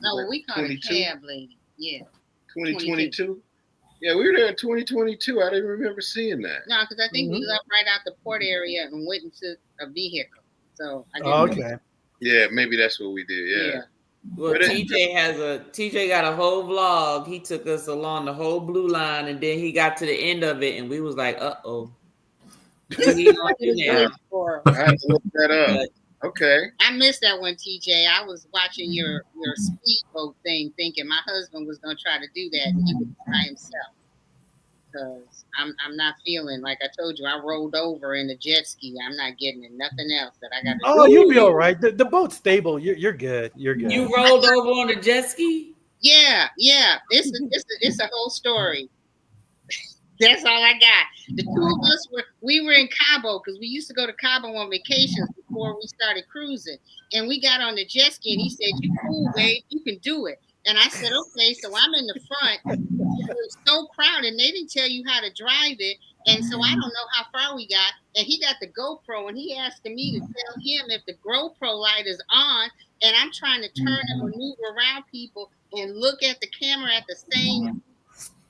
No, we call it cab lady. Yeah. 2022. Yeah, we were there in 2022. I didn't remember seeing that. No, because I think we left right out the port area and went into a vehicle. So I didn't okay. Yeah, maybe that's what we did. Yeah. Well, TJ got a whole vlog. He took us along the whole blue line, and then he got to the end of it, and we was like, "Uh-oh." What he gonna do now? I had to look that up. Okay. I missed that one, TJ. I was watching your speedboat thing, thinking my husband was gonna try to do that, and he was by himself. Because I'm not feeling like I told you. I rolled over in the jet ski. I'm not getting in nothing else that I got to do. Oh, you'll be all right. The boat's stable. You're good. You're good. You rolled over on the jet ski? Yeah. It's a whole story. That's all I got. The two of us we were in Cabo because we used to go to Cabo on vacations before we started cruising. And we got on the jet ski and he said, "You cool, babe, you can do it." And I said, okay, so I'm in the front. It was so crowded, and they didn't tell you how to drive it. And so I don't know how far we got. And he got the GoPro, and he asking me to tell him if the GoPro light is on. And I'm trying to turn and maneuver around people and look at the camera at the same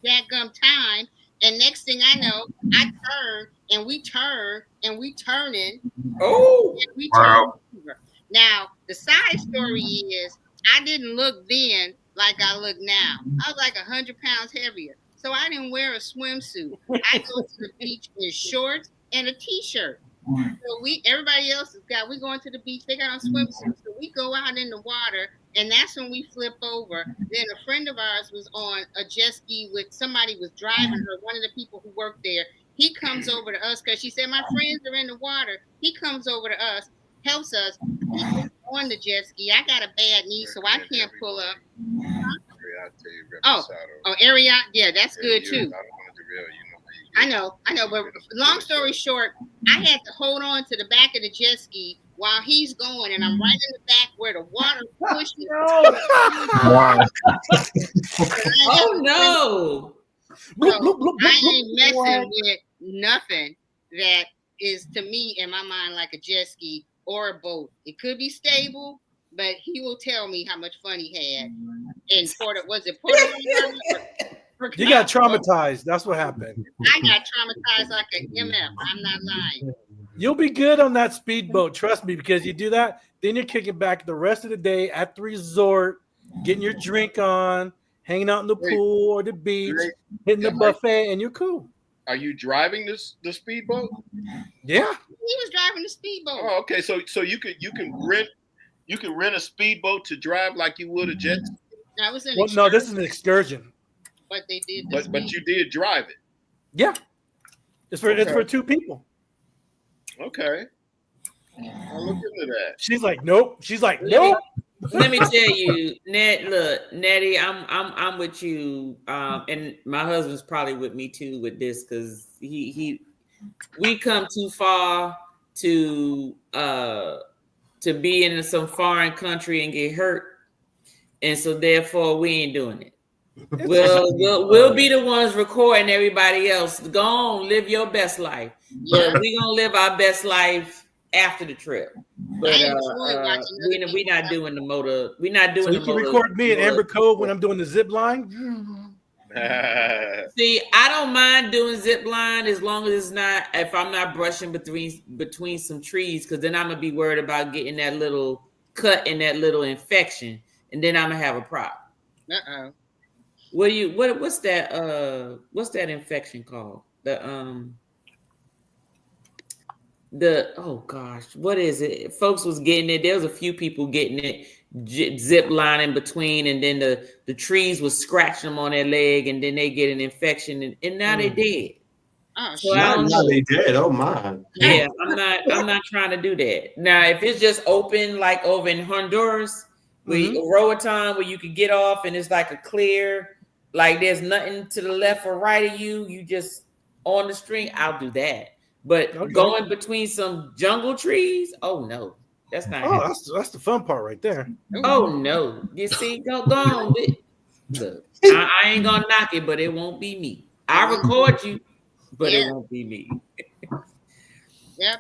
dadgum time. And next thing I know, I turn and we turn and we turning. Oh, and we turn over. Now the side story is I didn't look then like I look now. I was like 100 pounds heavier, so I didn't wear a swimsuit. I go to the beach in shorts and a t-shirt. So everybody else we going to the beach. They got on swimsuits, so we go out in the water. And that's when we flip over. Then a friend of ours was on a jet ski with somebody was driving her, one of the people who worked there. He comes over to us because she said, my friends are in the water. He comes over to us, helps us. He gets on the jet ski. I got a bad knee, so I can't pull up. Ariat. Yeah, that's good too. I know. But long story short, I had to hold on to the back of the jet ski while he's going, and I'm right in the back where the water pushes. Oh no! So I ain't messing with nothing that is to me in my mind like a jet ski or a boat. It could be stable, but he will tell me how much fun he had in Puerto Rico? You got traumatized. That's what happened. I got traumatized like an MF. I'm not lying. You'll be good on that speedboat. Trust me, because you do that, then you're kicking back the rest of the day at the resort, getting your drink on, hanging out in the pool or the beach, hitting the buffet, and you're cool. Are you driving the speedboat? Yeah. He was driving the speedboat. Oh, okay. So you can rent a speedboat to drive like you would a jet ski? No, this is an excursion. But they did. But you did drive it. Yeah. It's for two people. Okay. I'll look into that. She's like, nope. Let me tell you, Nettie, I'm with you. And my husband's probably with me too with this because we come too far to be in some foreign country and get hurt. And so therefore we ain't doing it. We'll be the ones recording everybody else. Go on, live your best life. But we're gonna live our best life after the trip. But we're not doing the motor. We're not doing. So you can record me at Amber Cove when I'm doing the zip line. See, I don't mind doing zip line as long as it's not if I'm not brushing between some trees, because then I'm gonna be worried about getting that little cut and that little infection, and then I'm gonna have a problem. What's that infection called? Oh gosh, what is it? Folks was getting it. There was a few people getting it, zip lining between, and then the trees was scratching them on their leg, and then they get an infection, and now they dead. Oh, so I don't know. They dead. Oh my. Yeah, I'm not trying to do that. Now, if it's just open like over in Honduras, Roatan, where you could get off and it's like a clear, like there's nothing to the left or right of you just on the string, I'll do that. But going between some jungle trees, oh no, that's not. Oh, that's the fun part right there. Oh no, you see, go on. Look, I ain't gonna knock it, but it won't be me. I record you, but it won't be me.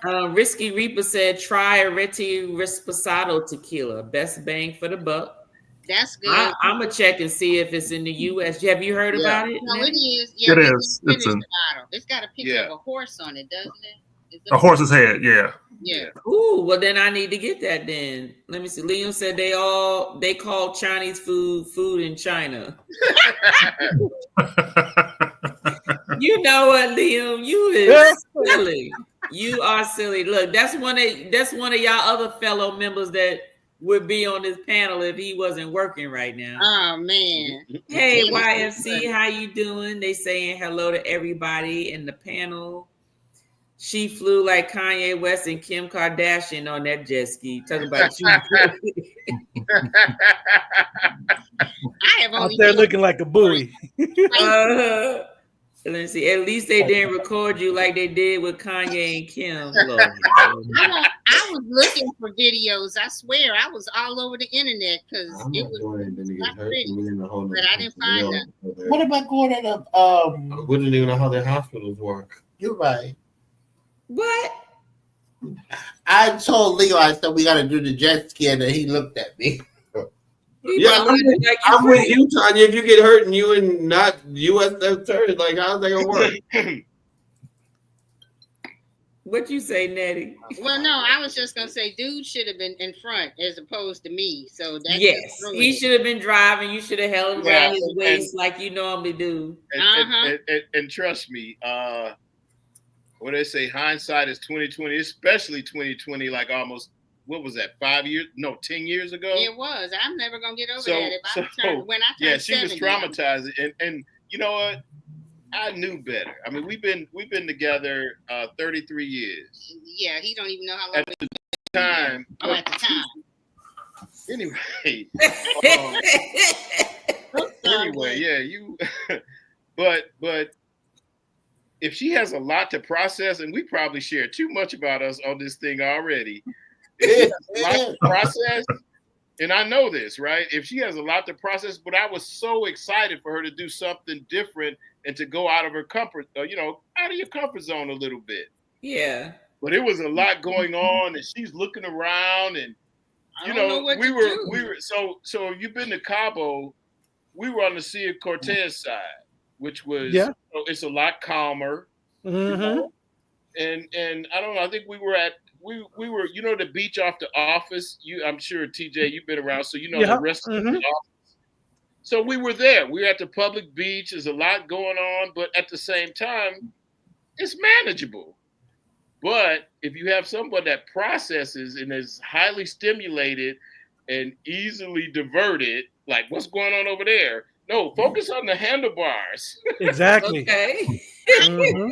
Risky Reaper said, try a Reti Risposado tequila, best bang for the buck. That's good. I'm gonna check and see if it's in the U.S. Have you heard about it? No, it is. Yeah, it is. It's got a picture of a horse on it, doesn't it? A horse's head, yeah. Yeah. Ooh, well then I need to get that then. Let me see. Liam said they call Chinese food in China. You know what, Liam? You is silly. You are silly. Look, that's one of y'all other fellow members that would be on this panel if he wasn't working right now. Oh man. Hey YFC, how you doing? They saying hello to everybody in the panel. She flew like Kanye West and Kim Kardashian on that jet ski. Talking about you. I have only out there looking like a buoy. Let's see. At least they didn't record you like they did with Kanye and Kim. Lord. I was looking for videos. I swear, I was all over the internet because it was not pretty, but I didn't find them. What about going to the We didn't even know how their hospitals work. You're right. What? I told Leo, I said we got to do the jet ski, and he looked at me. Yeah, I'm with you, Tanya. If you get hurt and you and not USF turd, like how's that gonna work? What you say, Nettie? Well, no, I was just gonna say, dude should have been in front as opposed to me. So that's yes, he should have been driving. You should have held him around his waist like you normally do. And trust me, what they say, hindsight is 2020, especially 2020. Like almost, what was that? 5 years? No, 10 years ago. It was. I'm never gonna get over that. When I turned yeah, she 70, was traumatized, and you know what? I knew better. I mean, we've been together 33 years. Yeah, he don't even know how long. At the time. Oh, at the time. Anyway. Anyway, yeah, you. But if she has a lot to process, and we probably share too much about us on this thing already. If she has a lot to process, and I know this, right? If she has a lot to process, but I was so excited for her to do something different and to go out of her comfort, out of your comfort zone a little bit. Yeah. But it was a lot going on, and she's looking around, and we were so you've been to Cabo, we were on the Sea of Cortez side, which was it's a lot calmer. Mm-hmm. And I don't know, I think we were the beach off the Office. I'm sure TJ, you've been around, so the rest of the Office. So we were there. We were at the public beach. There's a lot going on, but at the same time, it's manageable. But if you have someone that processes and is highly stimulated and easily diverted, like what's going on over there? No, focus on the handlebars. Exactly. Okay. Mm-hmm.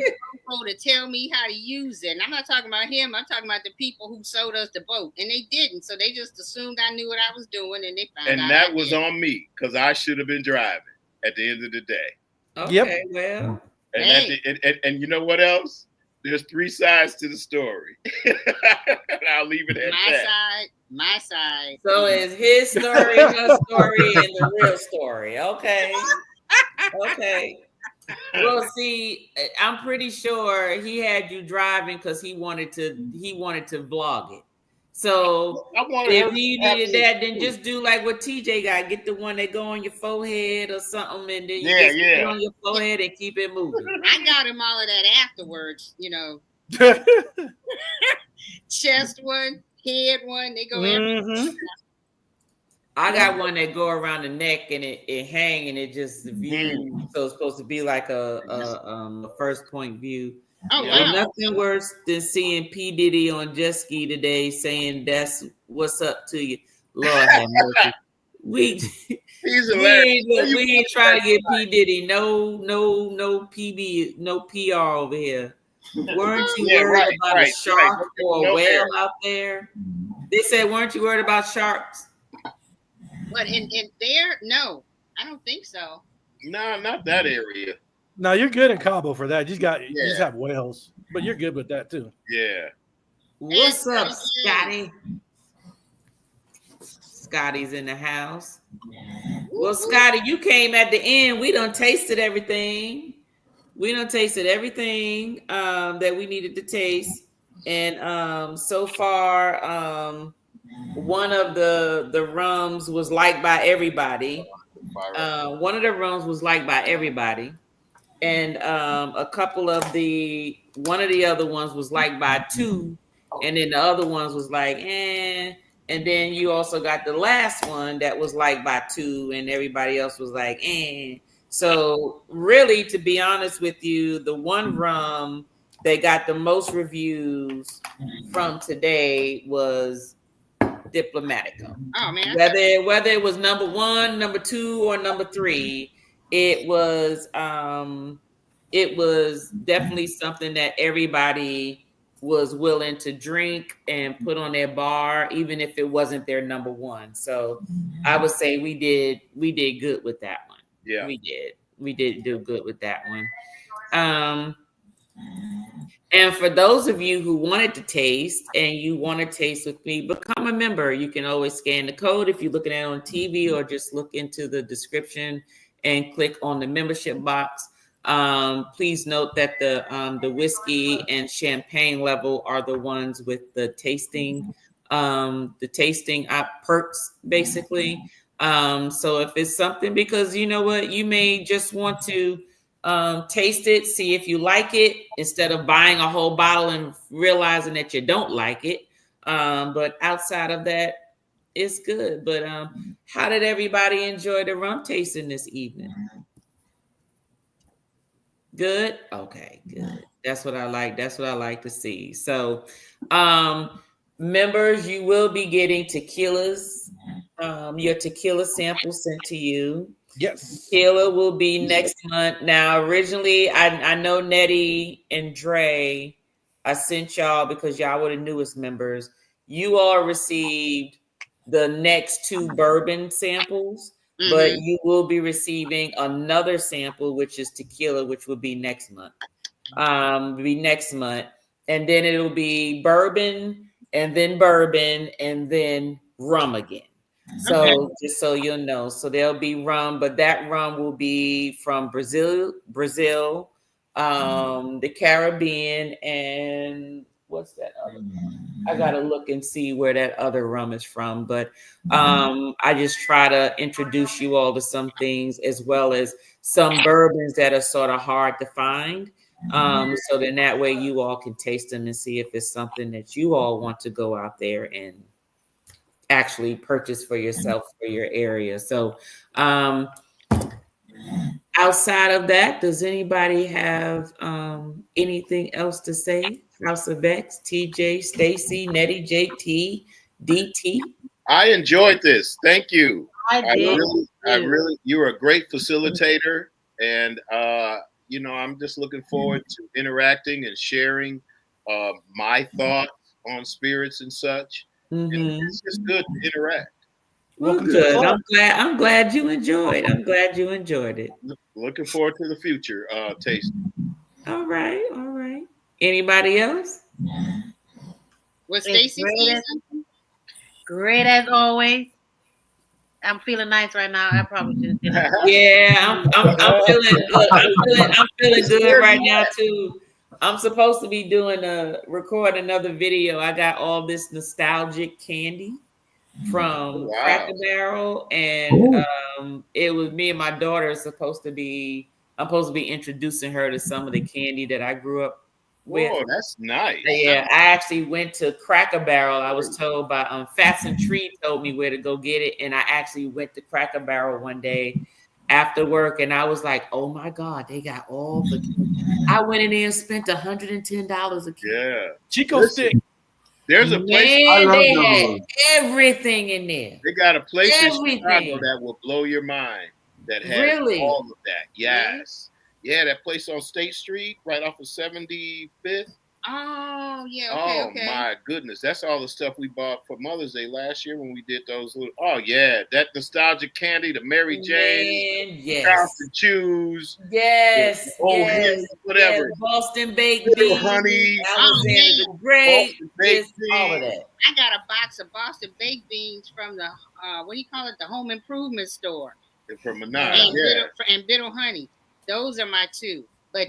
To tell me how to use it. And I'm not talking about him. I'm talking about the people who sold us the boat, and they didn't. So they just assumed I knew what I was doing, and they found out. And that was on me because I should have been driving at the end of the day. Okay, well. And you know what else? There's 3 sides to the story. And I'll leave it at that. My side. So it's his story, her story, and the real story. Okay. Okay. Well, see, I'm pretty sure he had you driving because he wanted to vlog it. So if you needed that, then just do like what TJ got. Get the one that go on your forehead or something, and then you just put it on your forehead and keep it moving. I got him all of that afterwards, Chest one, head one, they go everywhere. I got one that go around the neck and it hang and it just view. So it's supposed to be like a first point view. Oh, wow. Nothing worse than seeing P. Diddy on jet ski today saying that's what's up to you. Lord have mercy. We ain't trying to get P. Diddy. No PB, no PR over here. Weren't you worried about a shark or a whale out there? They said, weren't you worried about sharks? But in there, no, I don't think so. No, not that area. No, you're good in Cabo for that. You just have whales, but you're good with that too. Yeah. What's up, Scotty? Scotty's in the house. Well, Scotty, you came at the end. We done tasted everything. That we needed to taste. And so far, one of the rums was liked by everybody. One of the rums was liked by everybody. And one of the other ones was liked by 2. And then the other ones was like, eh. And then you also got the last one that was liked by 2 and everybody else was like, eh. So really, to be honest with you, the one rum that got the most reviews from today was Diplomatico. Oh man! Whether it was number 1, number 2, or number 3, it was definitely something that everybody was willing to drink and put on their bar, even if it wasn't their number 1. So I would say we did good with that one. Yeah, we did do good with that one. And for those of you who wanted to taste and you want to taste with me, become a member. You can always scan the code if you're looking at it on TV, or just look into the description and click on the membership box. Please note that the whiskey and champagne level are the ones with the tasting perks, basically. So if it's something, because you know what, you may just want to taste it, see if you like it, instead of buying a whole bottle and realizing that you don't like it. But outside of that, it's good. But how did everybody enjoy the rum tasting this evening? Good? Okay, good. That's what I like. That's what I like to see. So members, you will be getting tequilas, your tequila sample sent to you. Yes. Tequila will be next month. Now, originally, I know Nettie and Dre, I sent y'all because y'all were the newest members. You all received the next 2 bourbon samples, but you will be receiving another sample, which is tequila, which will be next month. And then it'll be bourbon, and then rum again. So just so you'll know, so there'll be rum, but that rum will be from Brazil, the Caribbean, and what's that other one? I gotta look and see where that other rum is from. But I just try to introduce you all to some things, as well as some bourbons that are sort of hard to find. So then that way you all can taste them and see if it's something that you all want to go out there and actually purchase for yourself for your area. So outside of that, does anybody have anything else to say? House of X, TJ, Stacy, Nettie, JT, DT. I enjoyed this. Thank you. I did. I really, you were a great facilitator, and I'm just looking forward to interacting and sharing my thoughts on spirits and such. And it's just good to interact. Well, good. I'm glad you enjoyed. I'm glad you enjoyed it. Looking forward to the future tasting. All right. Anybody else? Was Stacy saying something? Great as always. I'm feeling nice right now. I probably should. Yeah, I'm feeling good right now too. I'm supposed to be record another video. I got all this nostalgic candy from Cracker Barrel, and it was me and my daughter I'm supposed to be introducing her to some of the candy that I grew up with. Oh, that's nice. Yeah, I actually went to Cracker Barrel. I was told by Fats and Tree told me where to go get it, and I actually went to Cracker Barrel one day after work, and I was like, "Oh my God, they got all the." I went in there and spent $110 a kilo. Yeah, Chico stick. There's a place. They had everything in there. They got a place in Chicago that will blow your mind. That has all of that. Yes. Yeah, that place on State Street, right off of 75th. Oh, yeah. Okay, okay. My goodness. That's all the stuff we bought for Mother's Day last year when we did those little. Oh, yeah. That nostalgic candy, the Mary Jane, Charleston Chews. Yes. Whatever. Yes. Boston Baked Little Beans. Honey. Great. All of that. I got a box of Boston Baked Beans from the, the home improvement store. From Menage, and Bitter Honey. Those are my 2. But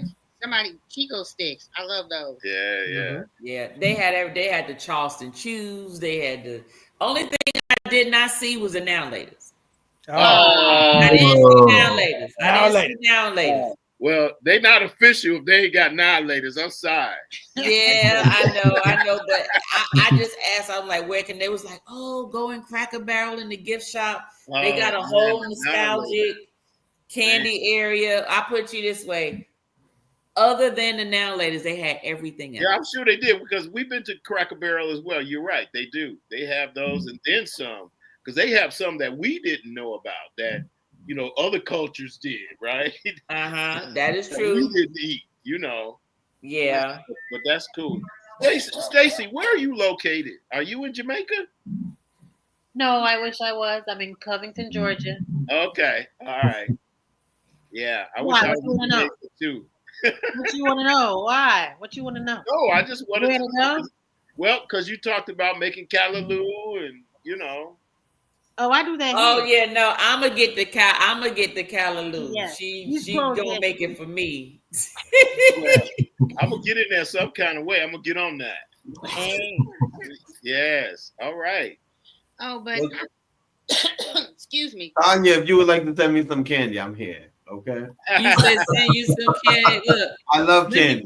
Chico sticks. I love those. Yeah. Yeah, they had the Charleston Chews. They had the only thing I did not see was the Now Laters. I didn't see Now Laters. Well, they not official if they ain't got Now Laters. I'm sorry. Yeah, I know, but I just asked. I'm like, where can they? Was like, go in Cracker Barrel in the gift shop. They got a whole nostalgic candy area. I put you this way. Other than the Now Laters, they had everything else. Yeah, I'm sure they did, because we've been to Cracker Barrel as well. You're right. They do. They have those and then some, because they have some that we didn't know about that, other cultures did, right? That is true. We didn't eat, Yeah. But that's cool. Stacy, where are you located? Are you in Jamaica? No, I wish I was. I'm in Covington, Georgia. Okay. All right. Yeah. I wish I was in Jamaica too. What you want to know? Why? What you want to know? No, I just wanted Where to to go? Well, because you talked about making callaloo and Oh, I do that Oh here. yeah, no, I'm gonna get the callaloo. Yes. She close gonna here. make it for me. well, I'm gonna get in there some kind of way. I'm gonna get on that. Hey. Yes. All right. Oh, but excuse me. Tanya, if you would like to send me some candy, I'm here. Okay. You said send you some candy. Look, I love candy.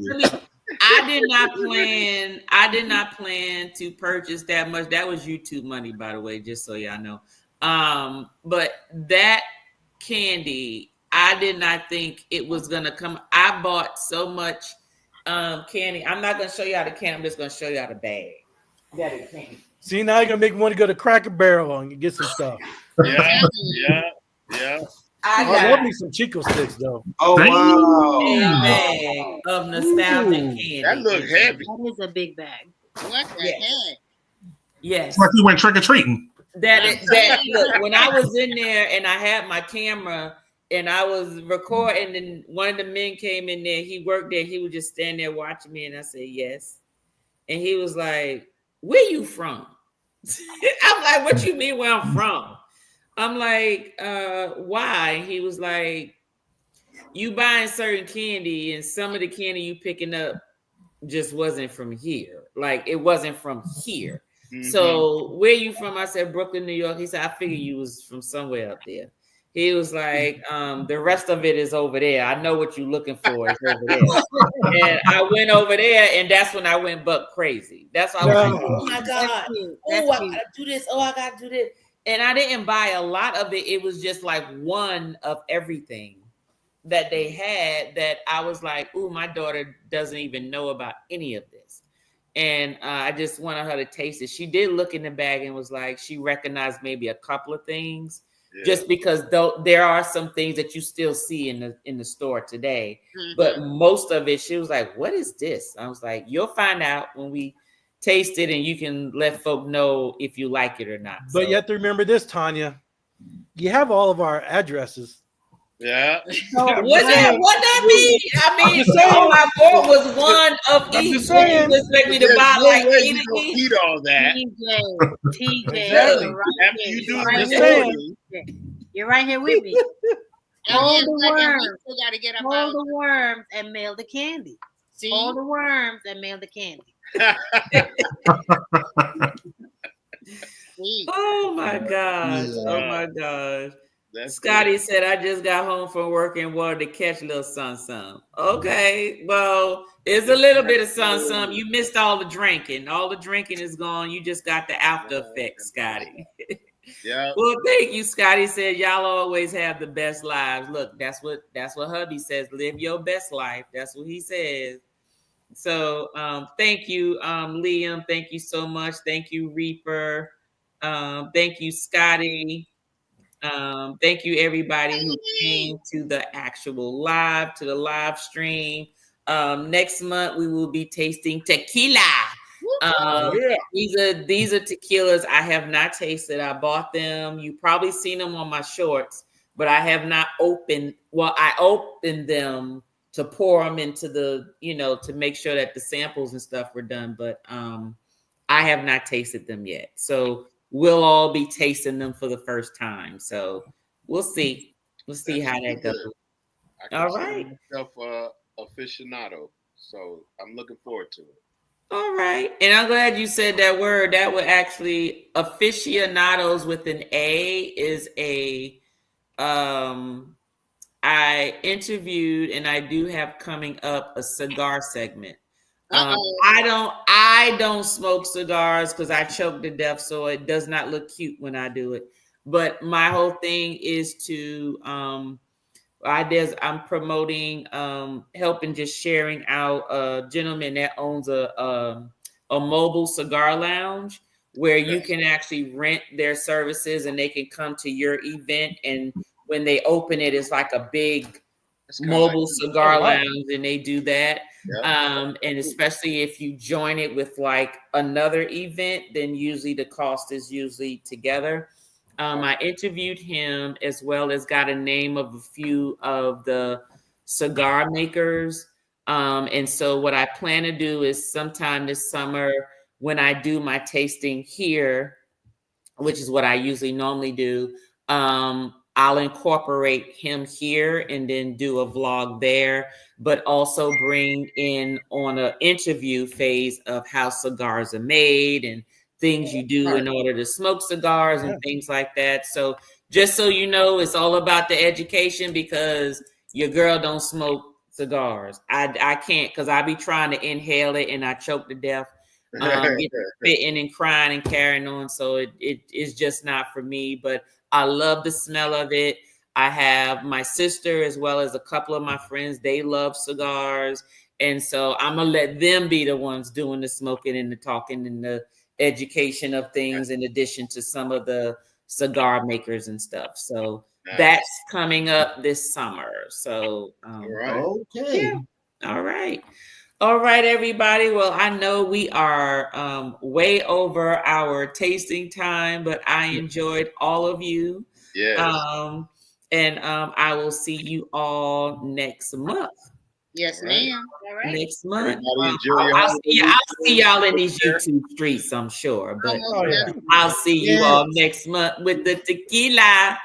I did not plan to purchase that much. That was YouTube money, by the way, just so y'all know. But that candy, I did not think it was gonna come. I bought so much candy. I'm not gonna show y'all the candy. I'm just gonna show y'all the bag that it came. See, now you're gonna make me want to go to Cracker Barrel and get some stuff. Yeah. I love me some Chico sticks though. Oh wow! A bag of nostalgic candy. That looks heavy. That is a big bag. What the heck? Yes. It's like we went trick or treating. Look, when I was in there and I had my camera and I was recording, and one of the men came in there, he worked there, he would just stand there watching me, and I said, yes. And he was like, where you from? I'm like, what you mean where I'm from? I'm like, why? And he was like, you buying certain candy, and some of the candy you picking up just wasn't from here. Like, it wasn't from here. Mm-hmm. So where you from? I said, Brooklyn, New York. He said, I figured you was from somewhere up there. He was like, the rest of it is over there. I know what you're looking for is over there. And I went over there, and that's when I went buck crazy. That's why I was like, oh my God. Oh, I gotta do this. Oh, I gotta do this. And I didn't buy a lot of it. It was just like one of everything that they had that I was like, ooh, my daughter doesn't even know about any of this. And I just wanted her to taste it. She did look in the bag and was like, she recognized maybe a couple of things, just because though there are some things that you still see in the store today. Mm-hmm. But most of it, she was like, what is this? I was like, you'll find out when we taste it, and you can let folk know if you like it or not. But you have to remember this, Tanya. You have all of our addresses. Yeah. So what that mean? I mean, all I bought was one of each. You expect me to buy like 8 of each? Eat all that. TJ, Exactly. right After you do right this, you're right here with me. Hold the worms. Gotta get up hold the worms and mail the candy. See? Hold the worms and mail the candy. Oh my gosh. Oh my gosh. Scotty said, I just got home from work and wanted to catch a little sun. Okay, well, it's a little bit of sun. You missed all the drinking. All the drinking is gone. You just got the after effects, Scotty. Yeah. Well, thank you. Scotty said, y'all always have the best lives. Look, that's what hubby says. Live your best life. That's what he says. So thank you, Liam. Thank you so much. Thank you, Reaper. Thank you, Scotty. Thank you, everybody who came to the actual live stream. Next month we will be tasting tequila. These are tequilas I have not tasted. I bought them. You probably seen them on my shorts, but I have not opened. Well, I opened them to pour them into the, to make sure that the samples and stuff were done. But I have not tasted them yet. So we'll all be tasting them for the first time. So we'll see. We'll see how that goes. All right. Myself aficionado. So I'm looking forward to it. All right. And I'm glad you said that word. That would actually, aficionados with an A is a, I interviewed, and I do have coming up a cigar segment. I don't smoke cigars because I choke to death, so it does not look cute when I do it. But my whole thing is to I'm promoting, helping, just sharing out a gentleman that owns a mobile cigar lounge where you can actually rent their services and they can come to your event. And when they open it, it's like a big mobile cigar lounge, and they do that. And especially if you join it with like another event, then usually the cost is usually together. I interviewed him, as well as got a name of a few of the cigar makers And so what I plan to do is sometime this summer when I do my tasting here, which is what I usually normally do, I'll incorporate him here and then do a vlog there, but also bring in on an interview phase of how cigars are made and things you do in order to smoke cigars and things like that. So just so you know, it's all about the education because your girl don't smoke cigars. I can't because I be trying to inhale it and I choke to death. Spitting and crying and carrying on. So it is just not for me, but I love the smell of it. I have my sister as well as a couple of my friends. They love cigars. And so I'm going to let them be the ones doing the smoking and the talking and the education of things in addition to some of the cigar makers and stuff. So that's coming up this summer. So, Okay. Yeah. All right. All right, everybody. Well, I know we are way over our tasting time, but I enjoyed all of you. Yes. And I will see you all next month. Yes, ma'am. All right. Next month. I'll see y'all in these YouTube streets, I'm sure. But I'll see you all next month with the tequila.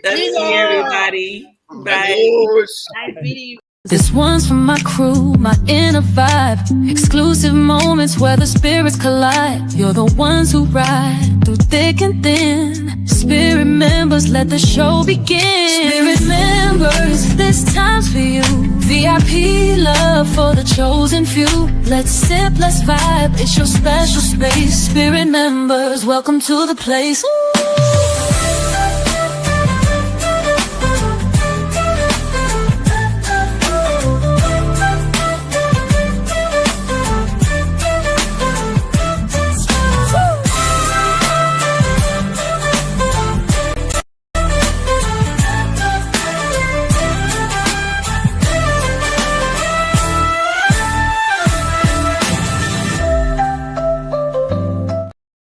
Thank you, everybody. Bye. Nice meeting you. This one's for my crew, my inner vibe. Exclusive moments where the spirits collide. You're the ones who ride through thick and thin. Spirit members, let the show begin. Spirit members, this time's for you. VIP love for the chosen few. Let's sip, let's vibe, it's your special space. Spirit members, welcome to the place. Ooh.